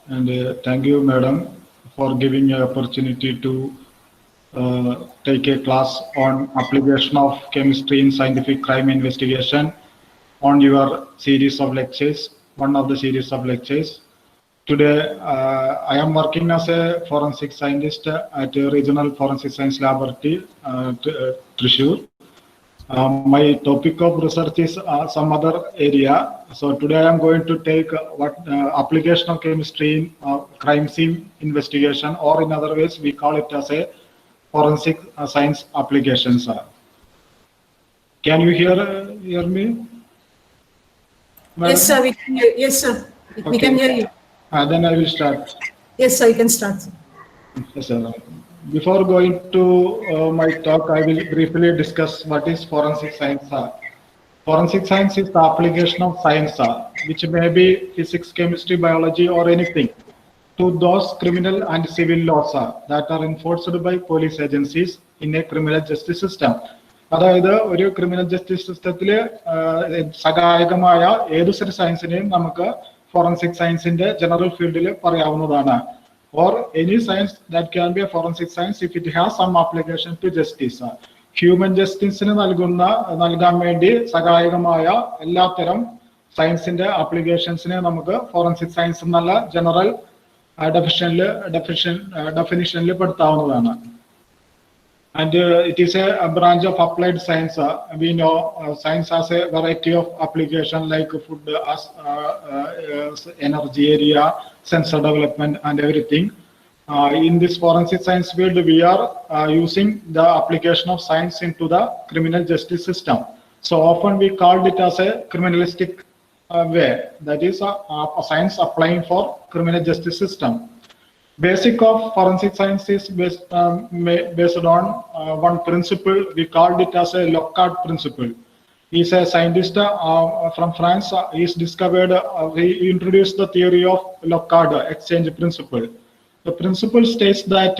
And thank you, madam, for giving an opportunity to take a class on application of chemistry in scientific crime investigation on your series of lectures, one of the series of lectures. Today, I am working as a forensic scientist at a regional forensic science laboratory, Thrissur. My topic of research is some other area. So today I am going to take what application of chemistry in crime scene investigation, or in other ways we call it as a forensic science applications. Can you hear me? Madam? Yes, sir. We can hear. Yes, sir. We can hear you. Then I will start. Yes, sir. You can start. Sir. Yes, sir. Before going to my talk, I will briefly discuss what is forensic science. Forensic science is the application of science, which may be physics, chemistry, biology, or anything, to those criminal and civil laws that are enforced by police agencies in a criminal justice system. അതായത് ഒരു criminal justice സിസ്റ്റത്തിൽ സഹായകമായ ഏതു സയൻസിനെയും നമുക്ക് forensic സയൻസിന്റെ general ഫീൽഡിൽ പറയാവുന്നതാണ്. Or any science that can be a forensic science if it has some application to justice. Human ജസ്റ്റിസിന് നൽകാൻ വേണ്ടി സഹായകമായ എല്ലാത്തരം സയൻസിന്റെ ആപ്ലിക്കേഷൻസിനെ നമുക്ക് ഫോറൻസിക് സയൻസ് എന്നുള്ള ജനറൽ ഡെഫിനിഷനിൽ പെടുത്താവുന്നതാണ്. And it is a branch of applied science. We know science has a variety of application like food, energy area, sensor development, and everything. In this forensic science field, we are using the application of science into the criminal justice system. So often we called it as a criminalistic way. That is a science applying for criminal justice system. Basic of forensic science is based on one principle. We called it as a Locard principle. He is a scientist from France. He introduced the theory of Locard exchange principle. The principle states that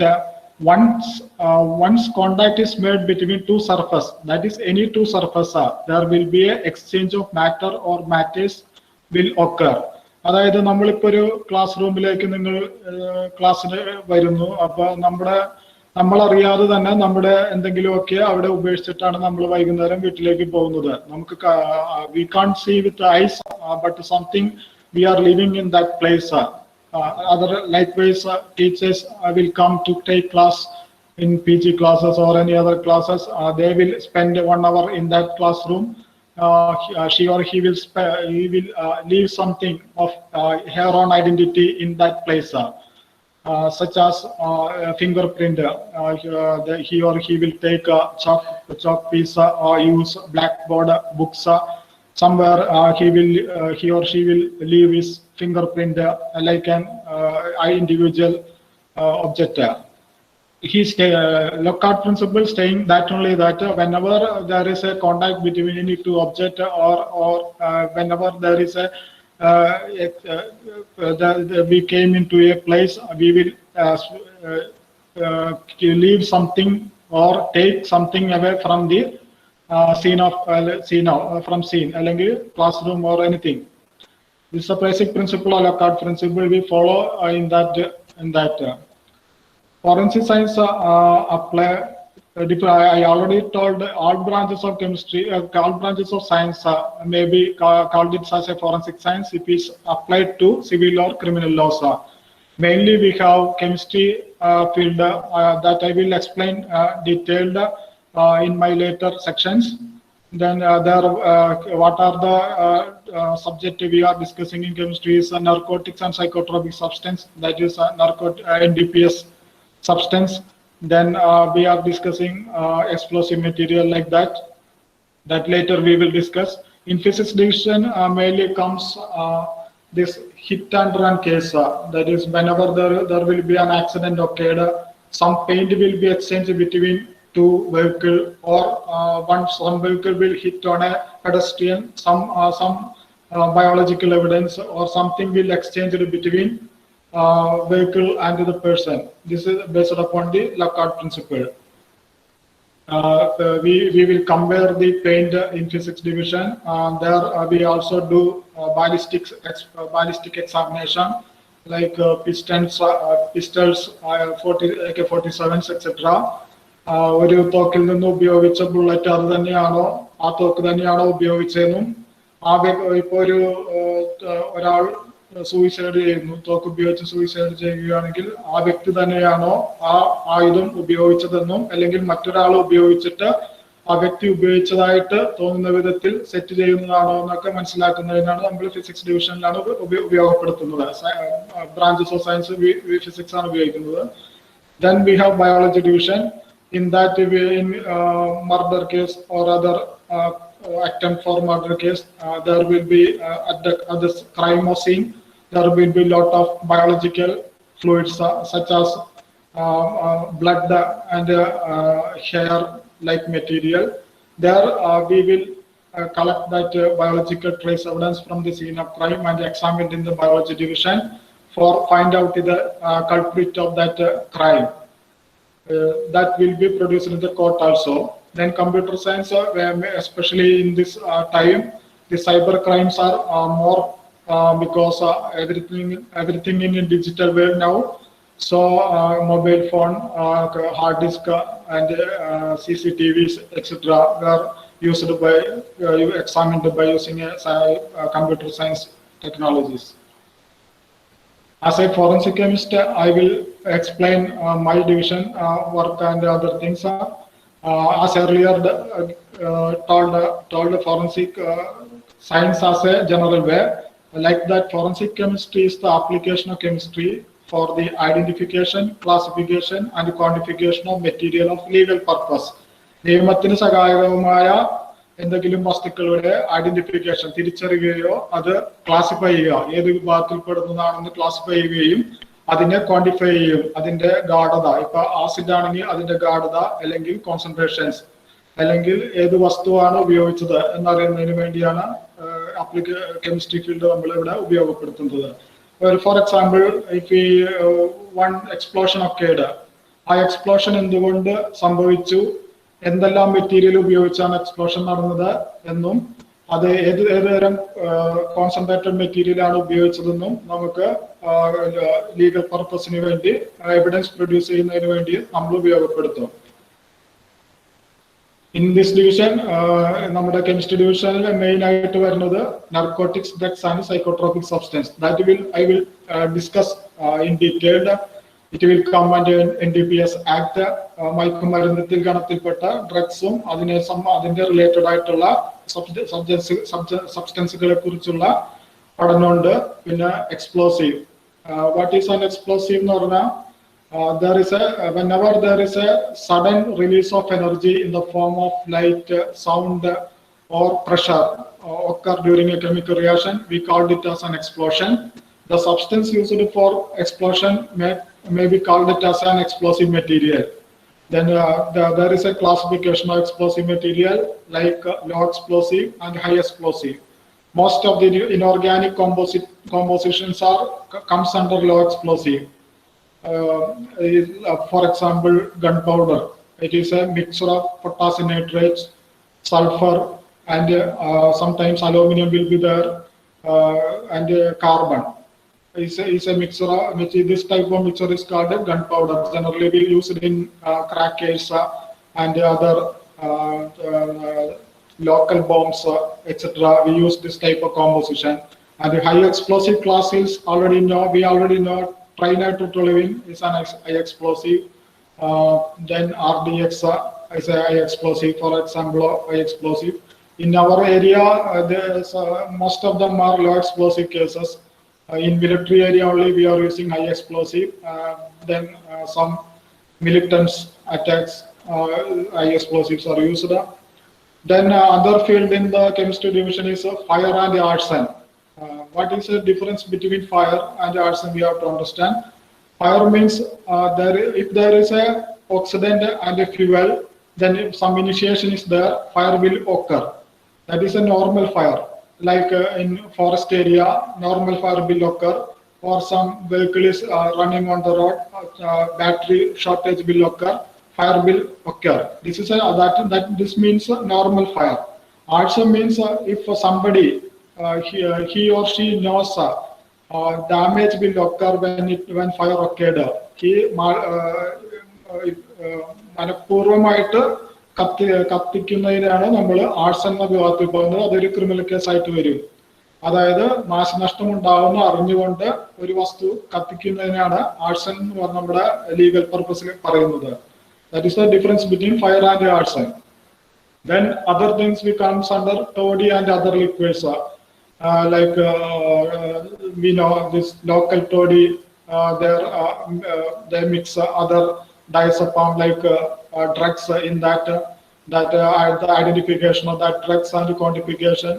once contact is made between two surfaces, that is any two surfaces, there will be an exchange of matter or matters will occur. അതായത് നമ്മളിപ്പോൾ ഒരു class റൂമിലേക്ക് നിങ്ങൾ ക്ലാസ്സിന് വരുന്നു. അപ്പൊ നമ്മളറിയാതെ തന്നെ നമ്മുടെ എന്തെങ്കിലുമൊക്കെ അവിടെ ഉപേക്ഷിച്ചിട്ടാണ് നമ്മൾ വൈകുന്നേരം വീട്ടിലേക്ക് പോകുന്നത്. നമുക്ക് we can see with eyes but something we are living in that place. Other likewise teachers will come to take class in PG classes or any other classes. They will spend 1 hour in that classroom. She or he will leave something of her own identity in that place, such as fingerprint. He or he will take a chalk piece or use blackboard books. Somewhere he or she will leave his fingerprint like an individual object. Locard principle saying that only that whenever there is a contact between any two objects or whenever there is we came into a place, we will leave something or take something away from the scene അല്ലെങ്കിൽ classroom or anything. This is a basic principle or Locard principle we follow in that. Forensic science apply. I already told all branches of chemistry, all branches of science may be called it as a forensic science if it is applied to civil or criminal laws. Mainly we have chemistry field that I will explain detailed in my later sections. Then what are the subject we are discussing in chemistry is narcotics and psychotropic substance, that is NDPS substance. Then we are discussing explosive material like that later we will discuss. In physics division mainly comes this hit and run case, that is whenever there will be an accident occurred, some paint will be exchanged between two vehicle, or some vehicle will hit on a pedestrian, some biological evidence or something will exchange between vehicle and the person. This is based upon the Locard principle. We will compare the paint in physics division. There we also do ballistic examination. like pistols, 40, AK-47s, etc. ഒരു തോക്കിൽ നിന്ന് ഉപയോഗിച്ച bullet അത് തന്നെയാണോ, ആ തോക്ക് തന്നെയാണോ ഉപയോഗിച്ചതെന്നും, ഇപ്പൊ ഒരാൾ സൂയിസൈഡ് ചെയ്യുന്നു, തോക്ക് ഉപയോഗിച്ച് സൂയിസൈഡ് ചെയ്യുകയാണെങ്കിൽ ആ വ്യക്തി തന്നെയാണോ ആ ആയുധം ഉപയോഗിച്ചതെന്നും, അല്ലെങ്കിൽ മറ്റൊരാൾ ഉപയോഗിച്ചിട്ട് ആ വ്യക്തി ഉപയോഗിച്ചതായിട്ട് തോന്നുന്ന വിധത്തിൽ സെറ്റ് ചെയ്യുന്നതാണോ എന്നൊക്കെ മനസ്സിലാക്കുന്നതിനാണ് നമ്മൾ ഫിസിക്സ് ഡിവിഷനിലാണ് ഉപയോഗപ്പെടുത്തുന്നത്. ബ്രാഞ്ചസ് ഓഫ് സയൻസ് ഫിസിക്സ് ആണ് ഉപയോഗിക്കുന്നത്. Then we have biology division. In that, in murder case or other attempt for murder case, there will be at the crime scene, there will be lot of biological fluids such as blood and hair like material. There we will collect that biological trace evidence from the scene of crime and examine in the biology division for find out the culprit of that crime. That will be produced in the court also. Then computer science, especially in this time, the cyber crimes are more because everything in a digital way now. So mobile phone, hard disk, and CCTVs, etc. were used by examined by using computer science technologies. As a forensic chemist, I will explain my division work and other things. As earlier told forensic science as a general way, like that forensic chemistry is the application of chemistry for the identification, classification and quantification of material of legal purpose. നിയമത്തിന് സഹായകമായ എന്തെങ്കിലും വസ്തുക്കളുടെ identification, തിരിച്ചറിയുകയോ അത് classify ചെയ്യുക, ഏത് വിഭാഗത്തിൽപ്പെടുന്നതാണെന്ന് classify ചെയ്യുകയും അതിനെ quantify ചെയ്യും, അതിന്റെ ഗാഢത, ഇപ്പൊ ആസിഡ് ആണെങ്കിൽ അതിന്റെ ഗാഢത അല്ലെങ്കിൽ കോൺസെൻട്രേഷൻസ്, അല്ലെങ്കിൽ ഏത് വസ്തുവാണ് ഉപയോഗിച്ചത് എന്നറിയുന്നതിന് വേണ്ടിയാണ് കെമിസ്ട്രി ഫീൽഡ് നമ്മൾ ഇവിടെ ഉപയോഗപ്പെടുത്തുന്നത്. For example, if one explosion ഒക്കേഡ്, ആ എക്സ്പ്ലോഷൻ എന്തുകൊണ്ട് സംഭവിച്ചു, എന്തെല്ലാം മെറ്റീരിയൽ ഉപയോഗിച്ചാണ് എക്സ്പ്ലോഷൻ നടന്നത് എന്നും, അത് ഏത് തരം കോൺസെൻട്രേറ്റഡ് മെറ്റീരിയൽ ആണ് ഉപയോഗിച്ചതെന്നും നമുക്ക് ലീഗൽ പർപ്പസിന് വേണ്ടി എവിഡൻസ് പ്രൊഡ്യൂസ് ചെയ്യുന്നതിന് വേണ്ടി നമ്മൾ ഉപയോഗപ്പെടുത്തും. ഇൻ ദിസ് ഡിവിഷൻ, നമ്മുടെ കെമിസ്ട്രി ഡിവിഷനിൽ മെയിൻ ആയിട്ട് വരുന്നത് narcotics, drugs and psychotropic substance. That I will discuss in detailed. It will come under NDPS Act. മയക്കുമരുന്നത്തിൽ ഗണത്തിൽപ്പെട്ട ഡ്രഗ്സും അതിന്റെ റിലേറ്റഡ് ആയിട്ടുള്ള സബ്സ്റ്റൻസുകളെ കുറിച്ചുള്ള പഠനമുണ്ട്. പിന്നെ explosive, what is an explosive എന്ന് പറഞ്ഞാൽ, whenever there is a sudden release of energy in the form of light, sound or pressure occur during a chemical reaction, we called it as an explosion. The substance used for explosion may be called it as an explosive material. Then there is a classification of explosive material like low explosive and high explosive. Most of the inorganic compositions comes under low explosive. For example, gunpowder. It is a mixture of potassium nitrate, sulfur, and sometimes aluminum will be there, and carbon. Is a mixture, which this type of mixture is called a gunpowder. Generally we use it in crackers and other local bombs, etc. We use this type of composition. And the high explosive class is we already know trinitotoluene is an high explosive. Then RDX is a high explosive, for example, high explosive. In our area, most of them are low explosive cases. In military area only we are using high explosive. Then some militants attacks, high explosives are used. Then other field in the chemistry division is fire and arson. What is the difference between fire and arson? We have to understand. Fire means if there is a oxidant and a fuel, then if some initiation is there, fire will occur. That is a normal fire. Like in forest area, normal fire will occur, or some vehicle is running on the road, battery shortage will occur, fire will occur. This is this means normal fire. Arson means if somebody he or she knows damage will occur when fire occurred. ഈ മനഃപൂർവമായിട്ട് കത്തിക്കുന്നതിനാണ് നമ്മൾ ആർസൺ എന്ന വിഭാഗത്തിൽ പോകുന്നത്. അതൊരു criminal കേസായിട്ട് വരും. അതായത് നാശനഷ്ടം ഉണ്ടാവുന്ന അറിഞ്ഞുകൊണ്ട് ഒരു വസ്തു കത്തിക്കുന്നതിനാണ് ആർസൺ എന്ന് പറഞ്ഞ നമ്മുടെ ലീഗൽ പർപ്പസിൽ പറയുന്നത്. That is the difference between fire and ആർസൺ. Then other things we comes under toddy and other liquids, we know this local toddy. They mix other diazepam like drugs in that. The identification of that drugs and quantification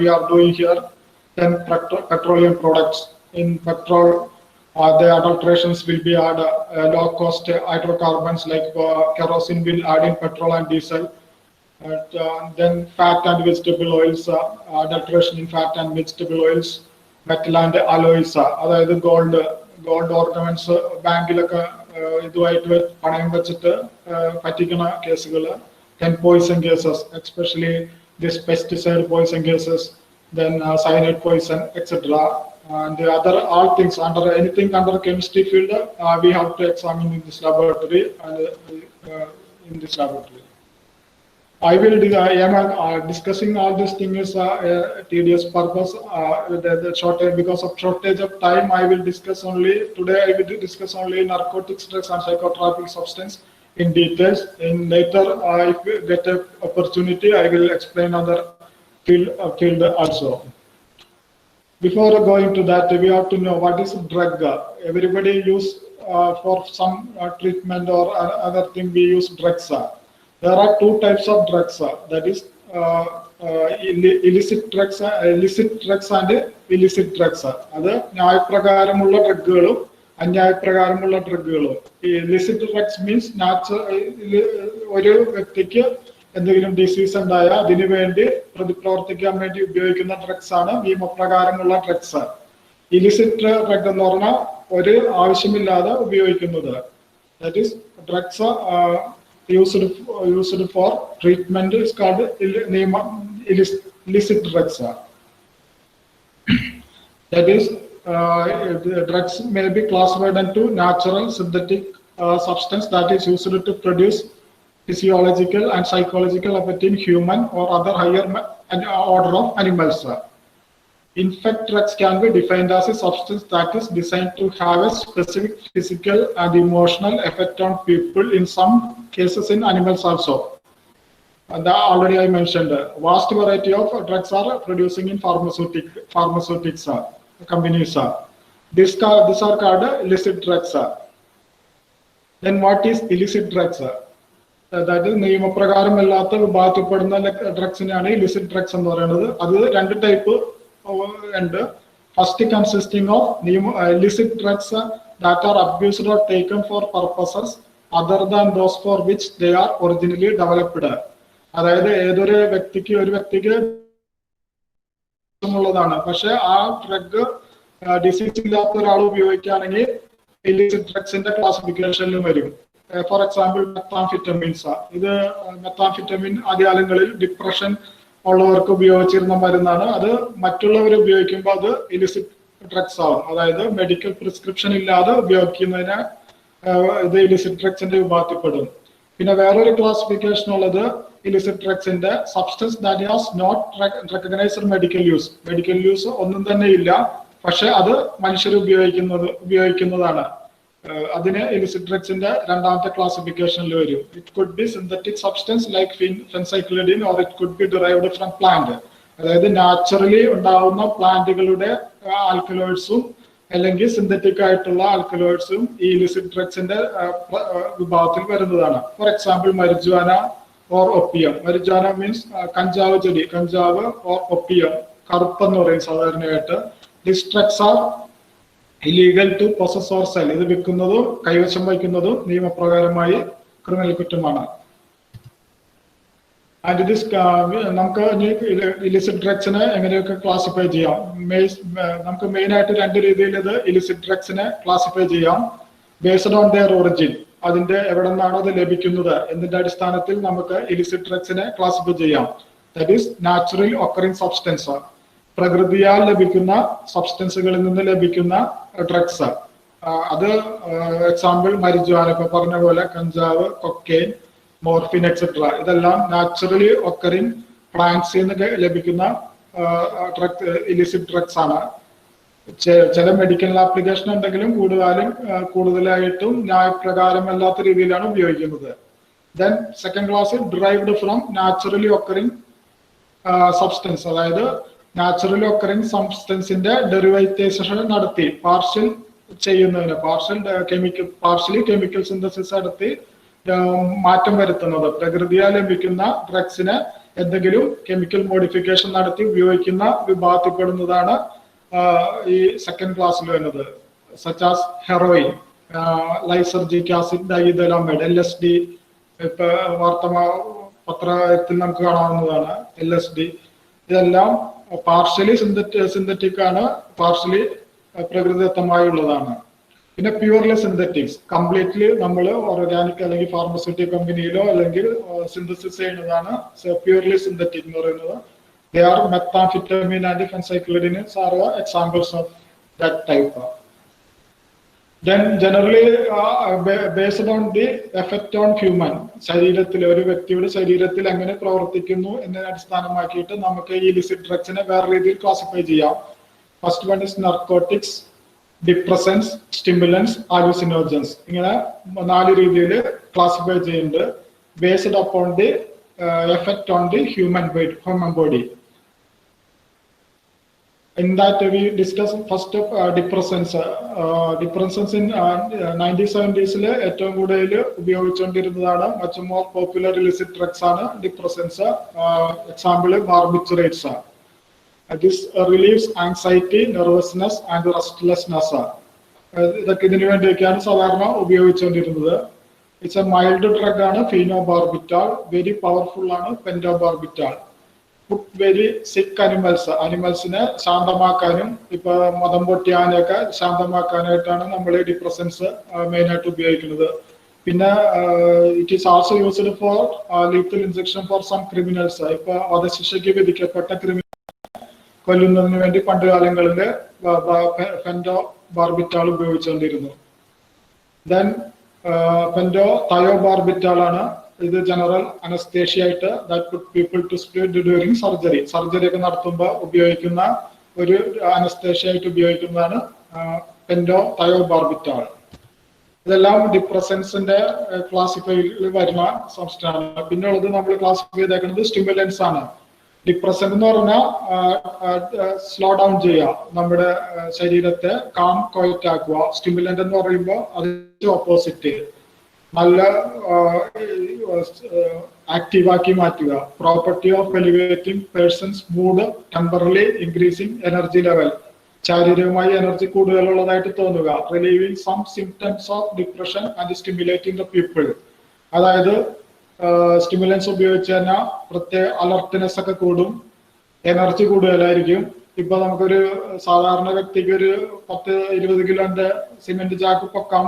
we are doing here. Then petroleum products. In petrol, the adulterations will be add low cost hydrocarbons like kerosene will add in petrol and diesel. Then fat and vegetable oils, adulteration in fat and vegetable oils, metal and alloys, അതായത് gold ornaments ബാങ്കിലൊക്കെ ഇതുമായിട്ട് പണയം വെച്ചിട്ട് പറ്റിക്കുന്ന കേസുകൾ. Then poison cases, especially this pesticide poison cases, then cyanide poison, etc. And the other all things under anything under chemistry field, we have to examine in this laboratory and in this laboratory. I am discussing all these things a tedious purpose. The shortage, because of shortage of time, I will discuss only today. I will discuss only narcotics, drugs, and psychotropic substance in details. In later, if we get an opportunity, I will explain other field also. Before going to that, we have to know what is drug. Everybody use for some treatment or other thing. We use drugs. There are two types of drugs, that is illicit drugs and illicit drugs. അത് ന്യായപ്രകാരമുള്ള ഡ്രഗുകളും അന്യായപ്രകാരമുള്ള ഡ്രഗുകളും. Illicit drugs means ഒരു വ്യക്തിക്ക് എന്തെങ്കിലും disease ഉണ്ടായ അതിനു വേണ്ടി പ്രതിപ്രവർത്തിക്കാൻ വേണ്ടി ഉപയോഗിക്കുന്ന drugs ആണ് നിയമപ്രകാരമുള്ള ഡ്രഗ്സ്. ഇലിസിറ്റ് ഡ്രഗ് എന്ന് പറഞ്ഞാൽ ഒരു ആവശ്യമില്ലാതെ ഉപയോഗിക്കുന്നത്. That is drugs used for treatment is called illicit drugs. That is, drugs may be classified into natural synthetic substance that is used to produce physiological and psychological effect in human or other higher order of animals. In fact, drugs can be defined as a substance that is designed to have a specific physical and emotional effect on people, in some cases in animals also. And that already I mentioned. Vast variety of drugs are producing in pharmaceutics companies. These are called illicit drugs. Then what is illicit drugs? അതായത് നിയമപ്രകാരമല്ലാത്ത വിഭാഗത്തിൽപ്പെടുന്ന ഡ്രഗ്സിനാണ് illicit drugs എന്ന് പറയുന്നത്. അത് രണ്ട് type ഉണ്ട്. First, consisting of illicit drugs that are abused or taken for purposes other than those for which they are originally developed. അതായത് ഒരു വ്യക്തിക്ക് ഉള്ളതാണ്, പക്ഷെ ആ ഡ്രഗ് ഡിസീസ് ഇല്ലാത്ത ഒരാൾ ഉപയോഗിക്കുകയാണെങ്കിൽ ഇല്ലിസിറ്റ് ഡ്രഗ്സിന്റെ ക്ലാസിഫിക്കേഷനിൽ വരും. For example methamphetamines. ഇത് മെത്താംഫിറ്റമിൻ ആദ്യകാലങ്ങളിൽ ഡിപ്രഷൻ ഉള്ളവർക്ക് ഉപയോഗിച്ചിരുന്ന മരുന്നാണ്. അത് മറ്റുള്ളവർ ഉപയോഗിക്കുമ്പോൾ അത് ഇലിസിറ്റ് ഡ്രഗ്സ് ആവും. അതായത് മെഡിക്കൽ പ്രിസ്ക്രിപ്ഷൻ ഇല്ലാതെ ഉപയോഗിക്കുന്നതിന് ഇത് ഇലിസിറ്റ് ഡ്രഗ്സിന്റെ വിഭാഗത്തിൽപ്പെടും. പിന്നെ വേറൊരു ക്ലാസിഫിക്കേഷൻ ഉള്ളത് ഇലിസിറ്റ് ഡ്രഗ്സിന്റെ substance that has not recognised medical use ഒന്നും തന്നെ ഇല്ല, പക്ഷെ അത് മനുഷ്യർ ഉപയോഗിക്കുന്നതാണ്. അതിന് ഇലിസിറ്റ് ഡ്രഗ്സിന്റെ രണ്ടാമത്തെ ക്ലാസിഫിക്കേഷനിൽ വരും. It could be synthetic substance like phencyclidine or it could be derived from plant. അതായത് നാച്ചുറലി ഉണ്ടാവുന്ന പ്ലാന്റുകളുടെ ആൽക്കലോയിഡ്സും അല്ലെങ്കിൽ സിന്തറ്റിക് ആയിട്ടുള്ള ആൽക്കലോയിഡ്സും ഈ ഇലിസിറ്റ് ഡ്രഗ്സിന്റെ വിഭാഗത്തിൽ വരുന്നതാണ്. For example marijuana or opium. Marijuana means കഞ്ചാവ് ചെടി, കഞ്ചാവ് ഓർ ഒപ്പിയം, കറുപ്പെന്ന് പറയും സാധാരണയായിട്ട്. This drugs are illegal to possess or sell. ഇത് വിൽക്കുന്നതും കൈവശം വയ്ക്കുന്നതും നിയമപ്രകാരമായി ക്രിമിനൽ കുറ്റമാണ്. ആൻഡ് ദിസ് നമുക്ക് ഇലിസിറ്റ് ഡ്രഗ്സിനെ എങ്ങനെയൊക്കെ ക്ലാസിഫൈ ചെയ്യാം? നമുക്ക് മെയിൻ ആയിട്ട് രണ്ട് രീതിയിൽ ഇത് ഇലിസിറ്റ് ഡ്രഗ്സിനെ ക്ലാസിഫൈ ചെയ്യാം. ബേസ്ഡ് ഓൺ ദെയർ ഒറിജിൻ, അതിന്റെ എവിടെ നിന്നാണ് അത് ലഭിക്കുന്നത് എന്നതിന്റെ അടിസ്ഥാനത്തിൽ നമുക്ക് ഇലിസിറ്റ് ഡ്രഗ്സിനെ ക്ലാസിഫൈ ചെയ്യാം. That is natural occurring substance. പ്രകൃതിയാൽ ലഭിക്കുന്ന സബ്സ്റ്റൻസുകളിൽ നിന്ന് ലഭിക്കുന്ന ഡ്രഗ്സ്. അത് എക്സാമ്പിൾ മരിജുവാന, ഇപ്പൊ പറഞ്ഞ പോലെ കഞ്ചാവ്, കൊക്കെയിൻ, മോർഫിൻ എക്സെട്ര, ഇതെല്ലാം നാച്ചുറലി ഒക്കറിങ് പ്ലാന്റ്സിൽ നിന്ന് ലഭിക്കുന്ന ഇലിസിറ്റ് ഡ്രഗ്സ് ആണ്. ചില മെഡിക്കൽ ആപ്ലിക്കേഷൻ ഉണ്ടെങ്കിലും കൂടുതലായിട്ടും ന്യായപ്രകാരം അല്ലാത്ത രീതിയിലാണ് ഉപയോഗിക്കുന്നത്. Then second class derived from naturally occurring substance, അതായത് നാച്ചുറലി ഒക്കറിങ് സബ്സ്റ്റൻസിന്റെ ഡെറിവേറ്റേഷൻ നടത്തി പാർഷ്യൽ ചെയ്യുന്നതിന് പാർഷ്യലി കെമിക്കൽ സിന്തസിസ് നടത്തി മാറ്റം വരുത്തുന്നത്, പ്രകൃതിയാൽ ലഭിക്കുന്ന ഡ്രഗ്സിന് എന്തെങ്കിലും കെമിക്കൽ മോഡിഫിക്കേഷൻ നടത്തി ഉപയോഗിക്കുന്ന വിഭാഗത്തിൽപ്പെടുന്നതാണ് ഈ സെക്കൻഡ് ക്ലാസ്സിൽ വരുന്നത്. Such as heroin, lysergic acid, diethylamide, LSD, ഇപ്പൊ പത്രത്തിൽ നമുക്ക് കാണാവുന്നതാണ് LSD. ഇതെല്ലാം പാർഷ്യലി സിന്തറ്റിക് ആണ്, പാർഷ്യലി പ്രകൃതിദത്തമായുള്ളതാണ്. പിന്നെ പ്യൂർലി സിന്തറ്റിക്സ്, കംപ്ലീറ്റ്ലി നമ്മൾ ഓർഗാനിക് അല്ലെങ്കിൽ ഫാർമസ്യൂട്ടിക്കൽ കമ്പനിയിലോ അല്ലെങ്കിൽ സിന്തസിസ് ചെയ്യുന്നതാണ് പ്യൂർലി സിന്തറ്റിക് എന്ന് പറയുന്നത്. They are methamphetamine and phencyclidine are examples of that type. Then generally based on the effect on human, ശരീരത്തിൽ ഒരു വ്യക്തിയുടെ ശരീരത്തിൽ എങ്ങനെ പ്രവർത്തിക്കുന്നു എന്നതിനെ അടിസ്ഥാനമാക്കിയിട്ട് നമുക്ക് ഈ ഇലിസിറ്റ് ഡ്രഗ്സിനെ വേറെ രീതിയിൽ ക്ലാസിഫൈ ചെയ്യാം. First one is narcotics, depressants, stimulants, hallucinogens. ഇങ്ങനെ 4 രീതിയിൽ ക്ലാസിഫൈ ചെയ്യുന്നുണ്ട് based upon the effect on the human body. In that we discuss first of depressants. Depressants in 1970s ഏറ്റവും കൂടുതൽ ഉപയോഗിച്ചുകൊണ്ടിരുന്നതാണ്, much more popular illicit drugs ആണ് depressants. Example barbiturates. This relieves anxiety, nervousness and restlessness. ഇതൊക്കെ ഇതിനു വേണ്ടിയൊക്കെയാണ് സാധാരണ ഉപയോഗിച്ചുകൊണ്ടിരുന്നത്. It's a mild drug ആണ് phenobarbital, very powerful ആണ് pentobarbital. Put very sick animalsനെ ശാന്തമാക്കാനും ഇപ്പൊ മദം പൊട്ടിയാനൊക്കെ ശാന്തമാക്കാനായിട്ടാണ് നമ്മൾ ഡിപ്രസൻസ് മെയിൻ ആയിട്ട് ഉപയോഗിക്കുന്നത്. പിന്നെ it is also used for lethal injection for some criminals. ഇപ്പൊ വധശിക്ഷയ്ക്ക് വിധിക്കപ്പെട്ട ക്രിമിനൽ കൊല്ലുന്നതിന് വേണ്ടി പണ്ട് കാലങ്ങളിൽ പെന്റോബാർബിറ്റാൾ ഉപയോഗിച്ചുകൊണ്ടിരുന്നു. ദെൻ പെന്റോതയോബാർബിറ്റാൾ ആണ്. ഇത് ജനറൽ അനസ്തേഷ്യ ആയിട്ട് that put people to sleep during surgery ഒക്കെ നടത്തുമ്പോൾ ഉപയോഗിക്കുന്ന ഒരു അനസ്തേഷ്യ ആയിട്ട് ഉപയോഗിക്കുന്നതാണ് പെന്റോതയോബാർബിറ്റാൾ. ഇതെല്ലാം ഡിപ്രസൻസിന്റെ ക്ലാസിഫൈയിൽ വരുന്ന സംസ്ഥാനമാണ്. പിന്നെ ഉള്ളത് നമ്മൾ ക്ലാസിഫൈ ചെയ്തേക്കുന്നത് സ്റ്റിമുലൻസ് ആണ്. ഡിപ്രസന്റ് എന്ന് പറഞ്ഞാൽ സ്ലോ ഡൗൺ ചെയ്യുക, നമ്മുടെ ശരീരത്തെ കാം ക്വയറ്റ് ആക്കുക. സ്റ്റിമുലന്റ് എന്ന് പറയുമ്പോൾ അതിന്റെ ഓപ്പോസിറ്റ്, നല്ല ആക്റ്റീവാക്കി മാറ്റുക. Property of elevating person's mood, temporarily increasing energy level, ശാരീരികമായി എനർജി കൂടുതലുള്ളതായിട്ട് തോന്നുക. Relieving some symptoms of depression and stimulating the people. അതായത് സ്റ്റിമുലൻസ് ഉപയോഗിച്ച് തന്നെ പ്രത്യേക അലർട്ട്നെസ് ഒക്കെ കൂടും, എനർജി കൂടുതലായിരിക്കും. ഇപ്പൊ നമുക്കൊരു സാധാരണ വ്യക്തിക്ക് ഒരു 10-20 കിലോന്റെ സിമെന്റ് ചാക്ക് പൊക്കാൻ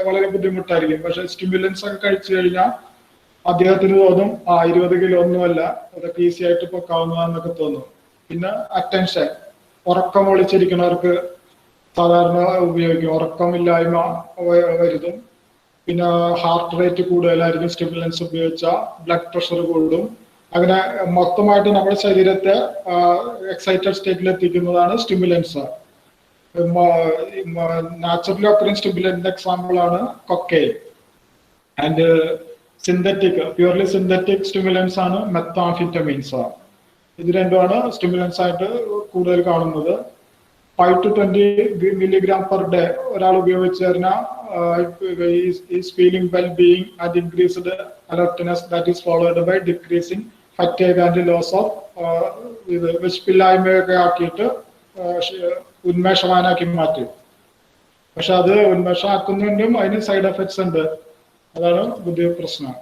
വളരെ ബുദ്ധിമുട്ടായിരിക്കും. പക്ഷെ സ്റ്റിമുലൻസ് ഒക്കെ കഴിച്ചു കഴിഞ്ഞാൽ അദ്ദേഹത്തിന് തോന്നും 20 കിലോ ഒന്നുമല്ല, അതൊക്കെ ഈസി ആയിട്ട് പൊക്കാവുന്നതാന്നൊക്കെ തോന്നും. പിന്നെ അറ്റൻഷൻ, ഉറക്കം ഒളിച്ചിരിക്കുന്നവർക്ക് സാധാരണ ഉപയോഗിക്കും, ഉറക്കമില്ലായ്മ വരുതും. പിന്നെ ഹാർട്ട് റേറ്റ് കൂടുതലായിരിക്കും സ്റ്റിമുലൻസ് ഉപയോഗിച്ചാൽ, ബ്ലഡ് പ്രഷർ കൂടും. അങ്ങനെ മൊത്തമായിട്ട് നമ്മുടെ ശരീരത്തെ എക്സൈറ്റഡ് സ്റ്റേറ്റിൽ എത്തിക്കുന്നതാണ് സ്റ്റിമുലൻസ്. നാച്ചുറലി ഒക്കറിങ് സ്റ്റിമുലന്റിന്റെ എക്സാമ്പിൾ ആണ് cocaine. And synthetic, purely synthetic stimulants ആണ് മെത്താംഫിറ്റമിൻസ്. ഇത് രണ്ടുമാണ് സ്റ്റിമുലൻസ് ആയിട്ട് കൂടുതൽ കാണുന്നത്. 5 to 20 milligram per day ഒരാൾ ഉപയോഗിച്ച് കഴിഞ്ഞാൽ is feeling well being and increased alertness that is followed by decreasing fatigue and loss of ഇത് വിശപ്പില്ലായ്മയൊക്കെ ആക്കിയിട്ട് ഉന്മേഷവാനാക്കി മാറ്റും. പക്ഷെ അത് ഉന്മേഷമാക്കുന്നതിനും അതിന് സൈഡ് എഫക്ട്സ് ഉണ്ട്, അതാണ് പുതിയ പ്രശ്നം.